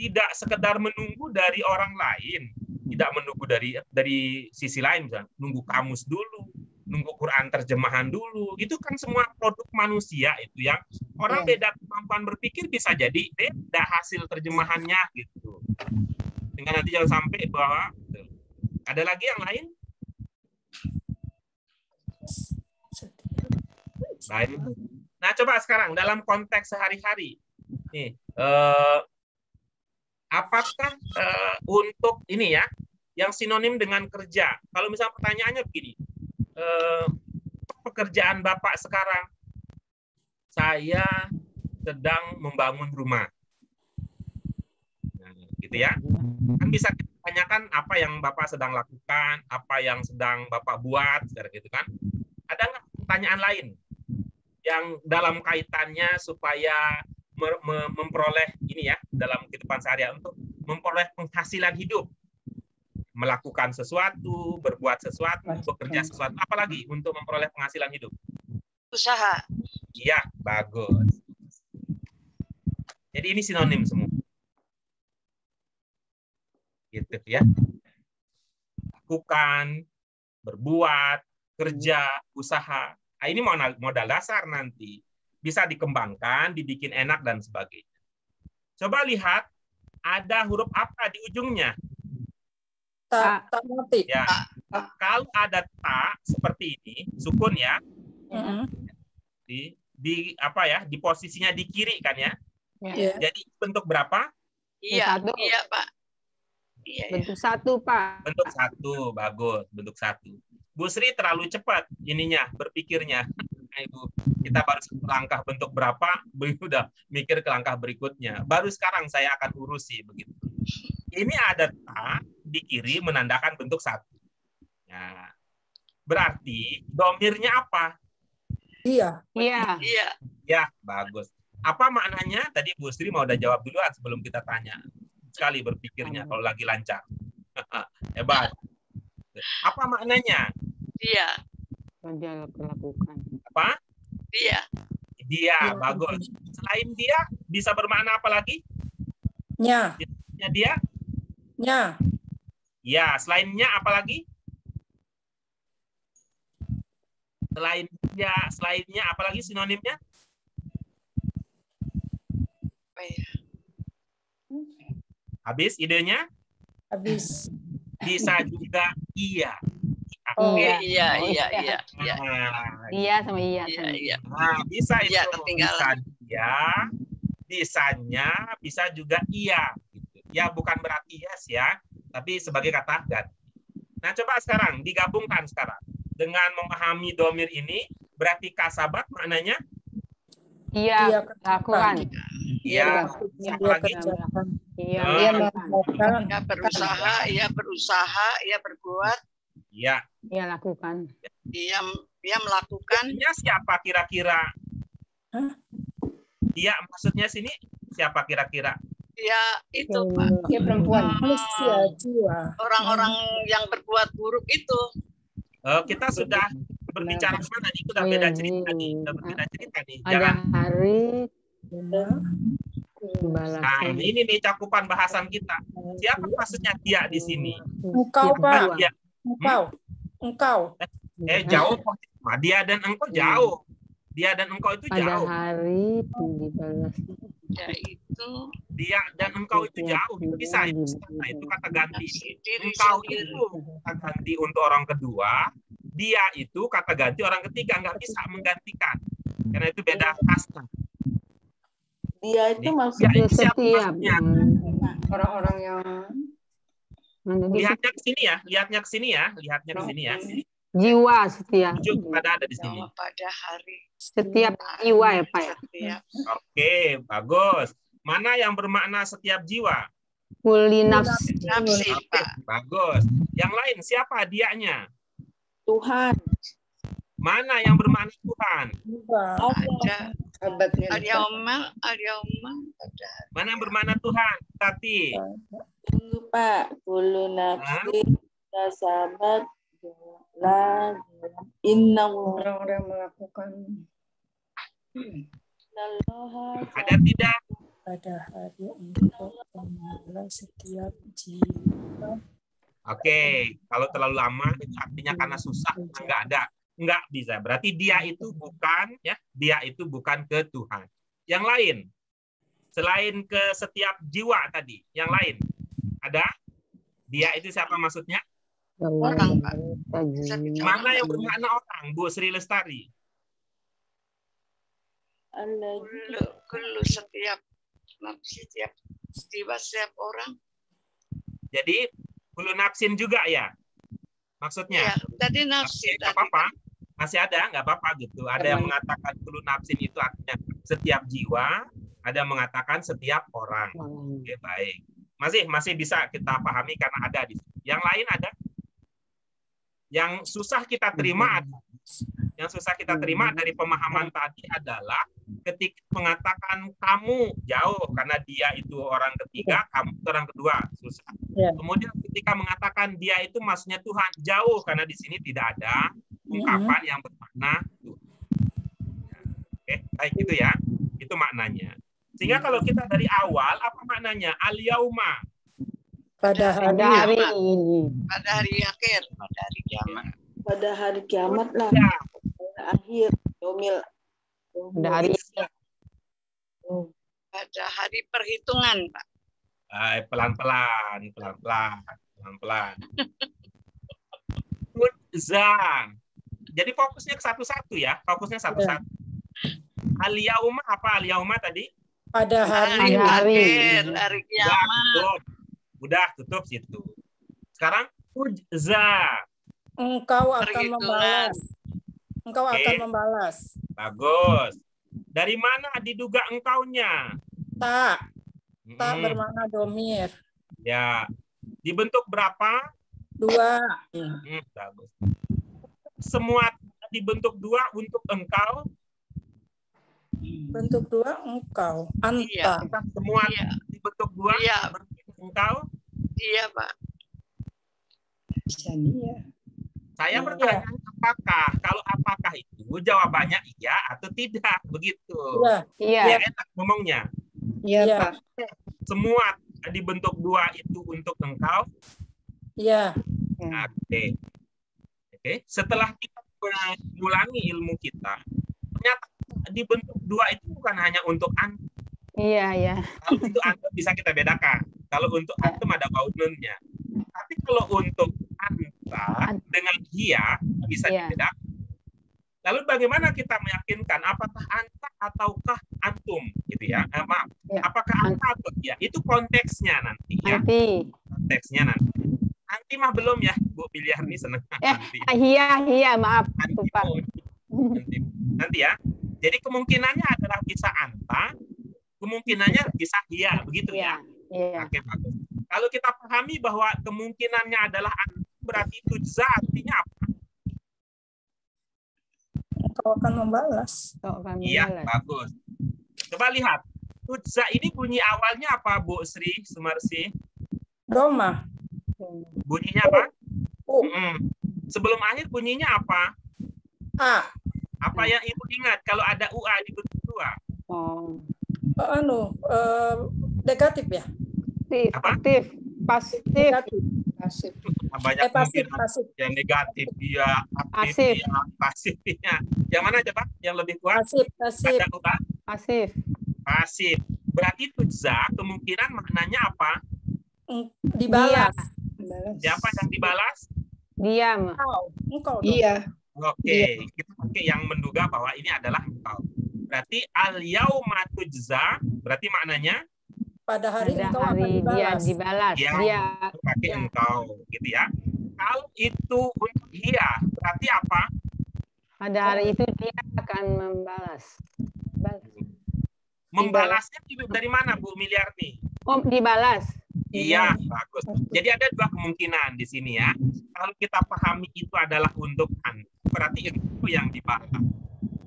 tidak sekedar menunggu dari orang lain, tidak menunggu dari sisi lain, misalnya nunggu kamus dulu, nunggu Quran terjemahan dulu. Itu kan semua produk manusia itu yang orang beda kemampuan berpikir bisa jadi beda hasil terjemahannya gitu. Sehingga nanti jangan sampai bahwa ada lagi yang lain. Baik. Nah, coba sekarang dalam konteks sehari-hari nih, apakah untuk ini ya, yang sinonim dengan kerja. Kalau misalnya pertanyaannya begini, pekerjaan Bapak sekarang? Saya sedang membangun rumah. Nah, gitu ya. Kan bisa kita tanyakan apa yang Bapak sedang lakukan, apa yang sedang Bapak buat, gitu kan. Ada nggak pertanyaan lain yang dalam kaitannya supaya memperoleh ini ya, dalam kehidupan sehari-hari untuk memperoleh penghasilan hidup? Melakukan sesuatu, berbuat sesuatu, bekerja sesuatu, apalagi untuk memperoleh penghasilan hidup? Usaha. Iya, bagus. Jadi ini sinonim semua. Gitu ya. Lakukan, berbuat, kerja, usaha. Nah, ini modal dasar nanti. Bisa dikembangkan, dibikin enak dan sebagainya. Coba lihat, ada huruf apa di ujungnya? Tak mati. Ya. Kalau ada ta seperti ini, sukun ya. Di apa ya? Di posisinya di kiri kan ya? Ya. Jadi bentuk berapa? Iya, Satu. iya Pak. Iya, ya. Bentuk satu, Pak. Bentuk satu, bagus. Bentuk satu. Bu Sri terlalu cepat ininya, berpikirnya. Nah, Ibu, kita baru langkah bentuk berapa, udah mikir ke langkah berikutnya. Baru sekarang saya akan urusi begitu. Ini ada ta di kiri menandakan bentuk satu. Nah, berarti domirnya apa? Iya. Iya. Iya. Ya, bagus. Apa maknanya? Tadi Bu Sri mau udah jawab duluan sebelum kita tanya. Sekali berpikirnya kalau lagi lancar. Hebat. Apa maknanya? Iya. Kerja lakukan. Apa? Iya. Dia, bagus. Selain dia, bisa bermakna apa lagi? Nya. Dia? Nya. Ya, selainnya apa lagi? Selainnya apa lagi sinonimnya? Apa ya? Habis idenya? Habis. Bisa juga iya. Oh, Iya. Iya, iya, iya, iya. Nah, Iya sama iya. Iya, sama. iya. nah, bisa itu. Iya, Bisa ketinggalan. dia, bisanya, bisa juga iya. Gitu. Ya, bukan berarti yes ya, tapi sebagai kata ganti. Nah, coba sekarang digabungkan sekarang. Dengan memahami domir ini, berarti kasabat maknanya? Iya, lakukan. Iya. Dia Apa lagi? kerjakan. Iya, Dia lakukan. melakukan. Ia berusaha, ia berusaha, ia berbuat, Iya. Iya, lakukan. ia melakukan. Maksudnya siapa kira-kira? Hah? Dia maksudnya sini siapa kira-kira? Ya itu Pak. Dia perempuan. Manusia jiwa. Orang-orang yang berbuat buruk itu. Kita sudah berbicara kemana nih? Sudah beda cerita nih. Sudah berbeda cerita nih. Ada Jangan. hari Benar. balasan. Nah, ini nih cakupan bahasan kita. Siapa maksudnya dia di sini? Engkau, Pak. Dia. Engkau. Jauh. Nah, dia dan engkau jauh. Dia dan engkau itu Pada jauh. hari dibalas. Ya itu. Dia dan engkau itu jauh. Bisa itu. Nah, itu kata ganti. Engkau itu kata ganti untuk orang kedua. Dia itu kata ganti orang ketiga. Nggak bisa menggantikan. Karena itu beda kasta. Dia itu Dia maksudnya itu siapa Setiap maksudnya? Orang-orang yang Lihatnya ke sini ya. Lihatnya ke sini ya. Lihatnya ke sini ya. jiwa setiap. Tujuh pada ada di sini. Nyawa pada hari. Setiap jiwa ya, Pak ya. Setiap. Oke, bagus. Mana yang bermakna setiap jiwa? Kuli nafs. Nafsi Pak. Bagus. Yang lain siapa dianya? Tuhan. Mana yang bermakna Tuhan? Ada. sahabatnya. Ada Omang. Ada. Mana yang bermakna Tuhan? Tati. Tunggu Pak. Kulu nafsi sahabat la inna Orang-orang melakukan Ada tidak? Pada hari untuk menilai setiap jiwa. Oke, kalau terlalu lama itu artinya karena susah, enggak ada. Enggak bisa. Berarti dia itu bukan ya, dia itu bukan ke Tuhan. Yang lain selain ke setiap jiwa tadi, yang lain ada? Dia itu siapa maksudnya? Orang, Pak. Mana yang bermakna orang, Bu Sri Lestari? Kulu setiap nafsi, setiap jiwa, setiap orang. Jadi Hulu nafsin juga ya? Maksudnya? Ya, tadi nafsi. Nggak apa-apa. Masih ada, nggak apa-apa gitu. Ada yang mengatakan hulu nafsin itu artinya setiap jiwa, ada yang mengatakan setiap orang. Oke, baik. Masih bisa kita pahami karena ada di sini. Yang lain ada? Yang susah kita terima ada. Yang susah kita terima dari pemahaman tadi adalah ketika mengatakan kamu jauh karena dia itu orang ketiga, kamu itu orang kedua, susah. Kemudian ketika mengatakan dia itu maksudnya Tuhan, jauh karena di sini tidak ada ungkapan yang bermakna Tuhan. Oke, baik itu ya. Itu maknanya. Sehingga kalau kita dari awal apa maknanya? Al-yauma. Pada hari ini. Pada hari akhir, pada hari kiamat. Pada hari kiamat lah. Ya. Pada akhir yaumil. Pada hari Pada hari perhitungan, Pak. Pelan-pelan. Tujza. Jadi fokusnya ke satu-satu ya. Fokusnya satu-satu. Al-yauma apa? Al-yauma tadi? pada hari Akhir, hari kiamat. Udah tutup situ. Sekarang tujza. engkau akan Perhitungan. membalas. Engkau Oke. akan membalas. Bagus. Dari mana diduga engkaunya? Tak bermakna domir. Ya. Dibentuk berapa? 2. Bagus. Semua dibentuk 2 untuk engkau. Bentuk 2 engkau. Iya. Anta. Semua Iya. dibentuk 2 Iya. berarti engkau. Iya, Pak. Saya bertanya apakah? Kalau apakah itu jawabannya iya atau tidak, begitu. Iya. Iya. Ya, enak ngomongnya. Iya. Semua dibentuk 2 itu untuk engkau. Iya. Oke. Setelah kita mengulangi ilmu kita, ternyata dibentuk 2 itu bukan hanya untuk antum. Iya. Kalau untuk antum bisa kita bedakan. Kalau untuk antum ada baununnya. Tapi kalau untuk anta dengan dia bisa dibedakan. Lalu bagaimana kita meyakinkan apakah anta ataukah antum gitu ya? Maaf. Apakah anta atau dia? Itu konteksnya nanti ya. Konteksnya nanti. Nanti mah belum ya, Bu Biliarni seneng. Iya, maaf. Nanti ya. Jadi kemungkinannya adalah bisa anta, kemungkinannya bisa dia, begitu ya. Iya. Oke, bagus. Kalau kita pahami bahwa kemungkinannya adalah anta, berarti tujza artinya apa? Engkau akan membalas. Iya, bagus. Coba lihat. Tujza ini bunyi awalnya apa, Bu Sri Sumarsi? Doma. Bunyinya apa? U. Sebelum akhir bunyinya apa? A. Apa yang Ibu ingat kalau ada UA di bentuk 2? Negatif ya? Apa? Aktif. Pasif. Pasif. Banyak Pasif. yang negatif dia, Pasif. aktif dia, pasif dia. Yang mana coba? Yang lebih kuat? Pasif. Ada UA? Pasif. Pasif. Berarti tujza kemungkinan maknanya apa? Dibalas. Siapa yang dibalas? Diam. Engkau. Iya. Oke, kita pakai yang menduga bahwa ini adalah engkau. Berarti al-yauma tujza, berarti maknanya Pada hari engkau akan dia dibalas. dibalas. ya, Dia pakai engkau, gitu ya. Kalau itu untuk dia, berarti apa? pada hari itu dia akan membalas. Membalasnya dari mana, Bu Miliarni? Oh, dibalas. Iya, bagus. Jadi ada 2 kemungkinan di sini ya. Kalau kita pahami itu adalah untuk anda, berarti itu yang dibalas.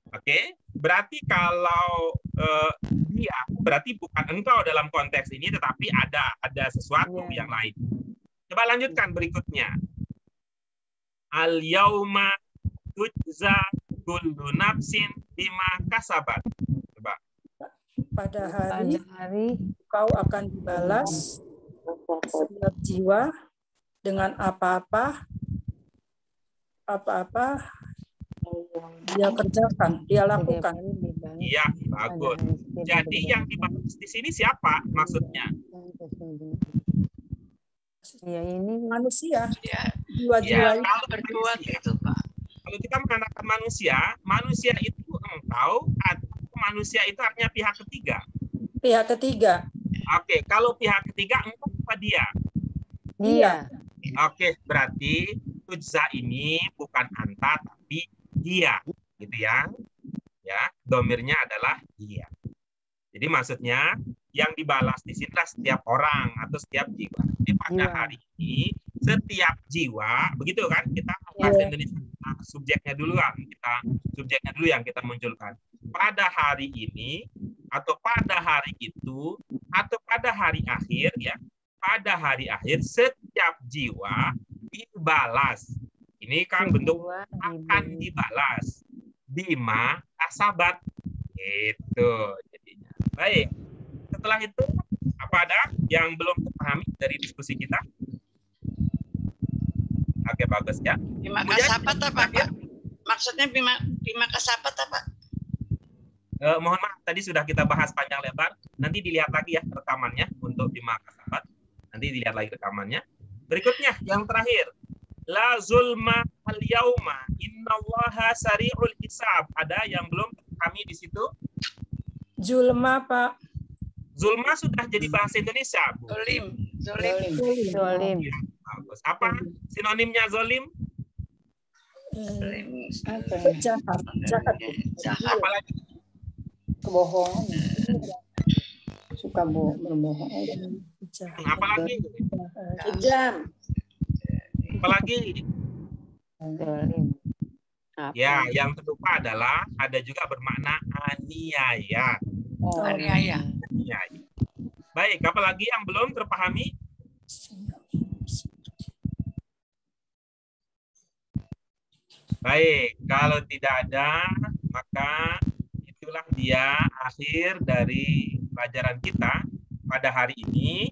Oke? Berarti kalau dia, berarti bukan engkau dalam konteks ini, tetapi ada sesuatu yang lain. Coba lanjutkan berikutnya. Al-yauma tujza kullu nafsin bima kasabat. Coba. Pada hari hari kau akan dibalas setiap jiwa dengan apa-apa dia kerjakan, dia lakukan. Iya, bagus. Jadi yang dibalas di sini siapa maksudnya? Ya ini Manusia, Ya, jiwa-jiwa Ya, kalau berbuat itu, Pak. Kalau kita mengatakan manusia itu engkau atau manusia itu artinya pihak ketiga. pihak ketiga. Oke, kalau pihak ketiga engkau apa dia? dia. Oke, berarti tujza ini bukan anta tapi dia, gitu ya. Ya, domirnya adalah dia. Jadi maksudnya yang dibalas di sini adalah setiap orang atau setiap jiwa. Jadi pada hari ini setiap jiwa, begitu kan? Kita bahasa Indonesia subjeknya dulu kan, subjeknya dulu yang kita munculkan. Pada hari ini atau pada hari itu atau pada hari akhir ya. Pada hari akhir setiap jiwa dibalas. Ini kan bentuk akan dibalas. Bima kasabat. Itu jadinya. Baik. Setelah itu apa ada yang belum terpahami dari diskusi kita? Oke, bagus ya. Bima kasabat apa, Pak? Maksudnya bima kasabat apa? Mohon maaf, tadi sudah kita bahas panjang lebar. Nanti dilihat lagi ya rekamannya untuk bima kasabat. Nanti dilihat lagi rekamannya. Berikutnya, yang terakhir. La zulma al-yauma innallaha sari'ul hisab. Ada yang belum kami di situ? Zulma, Pak. Zulma sudah jadi bahasa Indonesia, Bu. Zolim. Ya, bagus. Apa sinonimnya zolim? Jahat. Apalagi? Kebohongan. Suka berbohong. Apalagi? Kejam. Apalagi? Ya, yang terlupa adalah ada juga bermakna aniaya. Aniaya. Aniaya. Baik, apalagi yang belum terpahami? Baik, kalau tidak ada, maka itulah dia akhir dari pelajaran kita pada hari ini.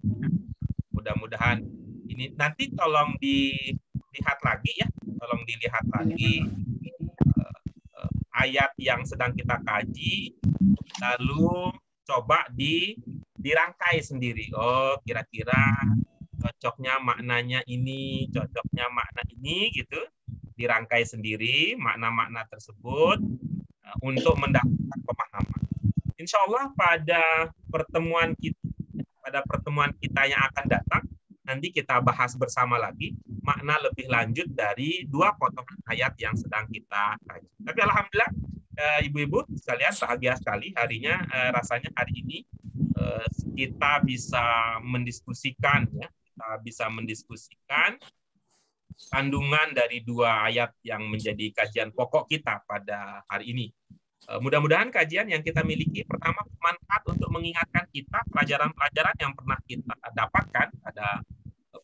Mudah-mudahan ini nanti tolong dilihat lagi ya, tolong dilihat lagi ayat yang sedang kita kaji, lalu coba dirangkai sendiri. Oh, kira-kira cocoknya maknanya ini, cocoknya makna ini gitu. Dirangkai sendiri makna-makna tersebut untuk mendapatkan pemahaman. Insya Allah pada pertemuan kita yang akan datang, nanti kita bahas bersama lagi makna lebih lanjut dari dua potongan ayat yang sedang kita kaji. Tapi alhamdulillah ibu-ibu sekalian bahagia sekali harinya, rasanya hari ini kita bisa mendiskusikan ya, kandungan dari dua ayat yang menjadi kajian pokok kita pada hari ini. Mudah-mudahan kajian yang kita miliki pertama bermanfaat untuk mengingatkan kita pelajaran-pelajaran yang pernah kita dapatkan pada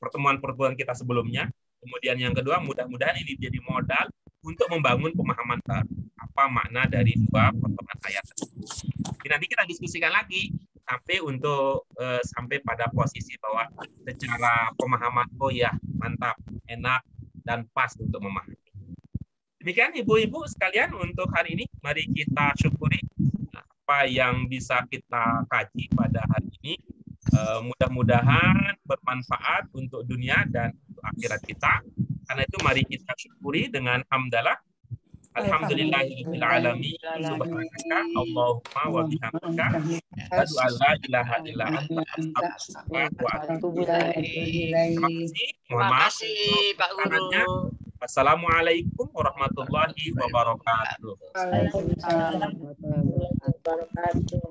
pertemuan-pertemuan kita sebelumnya. Kemudian yang kedua, mudah-mudahan ini jadi modal untuk membangun pemahaman baru. Apa makna dari dua potongan ayat tersebut. Nanti kita diskusikan lagi sampai pada posisi bahwa secara pemahaman, oh ya mantap, enak, dan pas untuk memahami. Demikian ibu-ibu sekalian untuk hari ini, mari kita syukuri apa yang bisa kita kaji pada hari ini. Mudah-mudahan bermanfaat untuk dunia dan untuk akhirat kita. Karena itu mari kita syukuri dengan hamdalah. Alhamdulillahirabbil alamin. Subhanaka Allahumma wa bihamdika asyhadu an la ilaha illa anta astaghfiruka wa atubu ilaik. Terima kasih. Mohon maaf. Pak Guru. Assalamualaikum warahmatullahi wabarakatuh. Waalaikumsalam warahmatullahi wabarakatuh.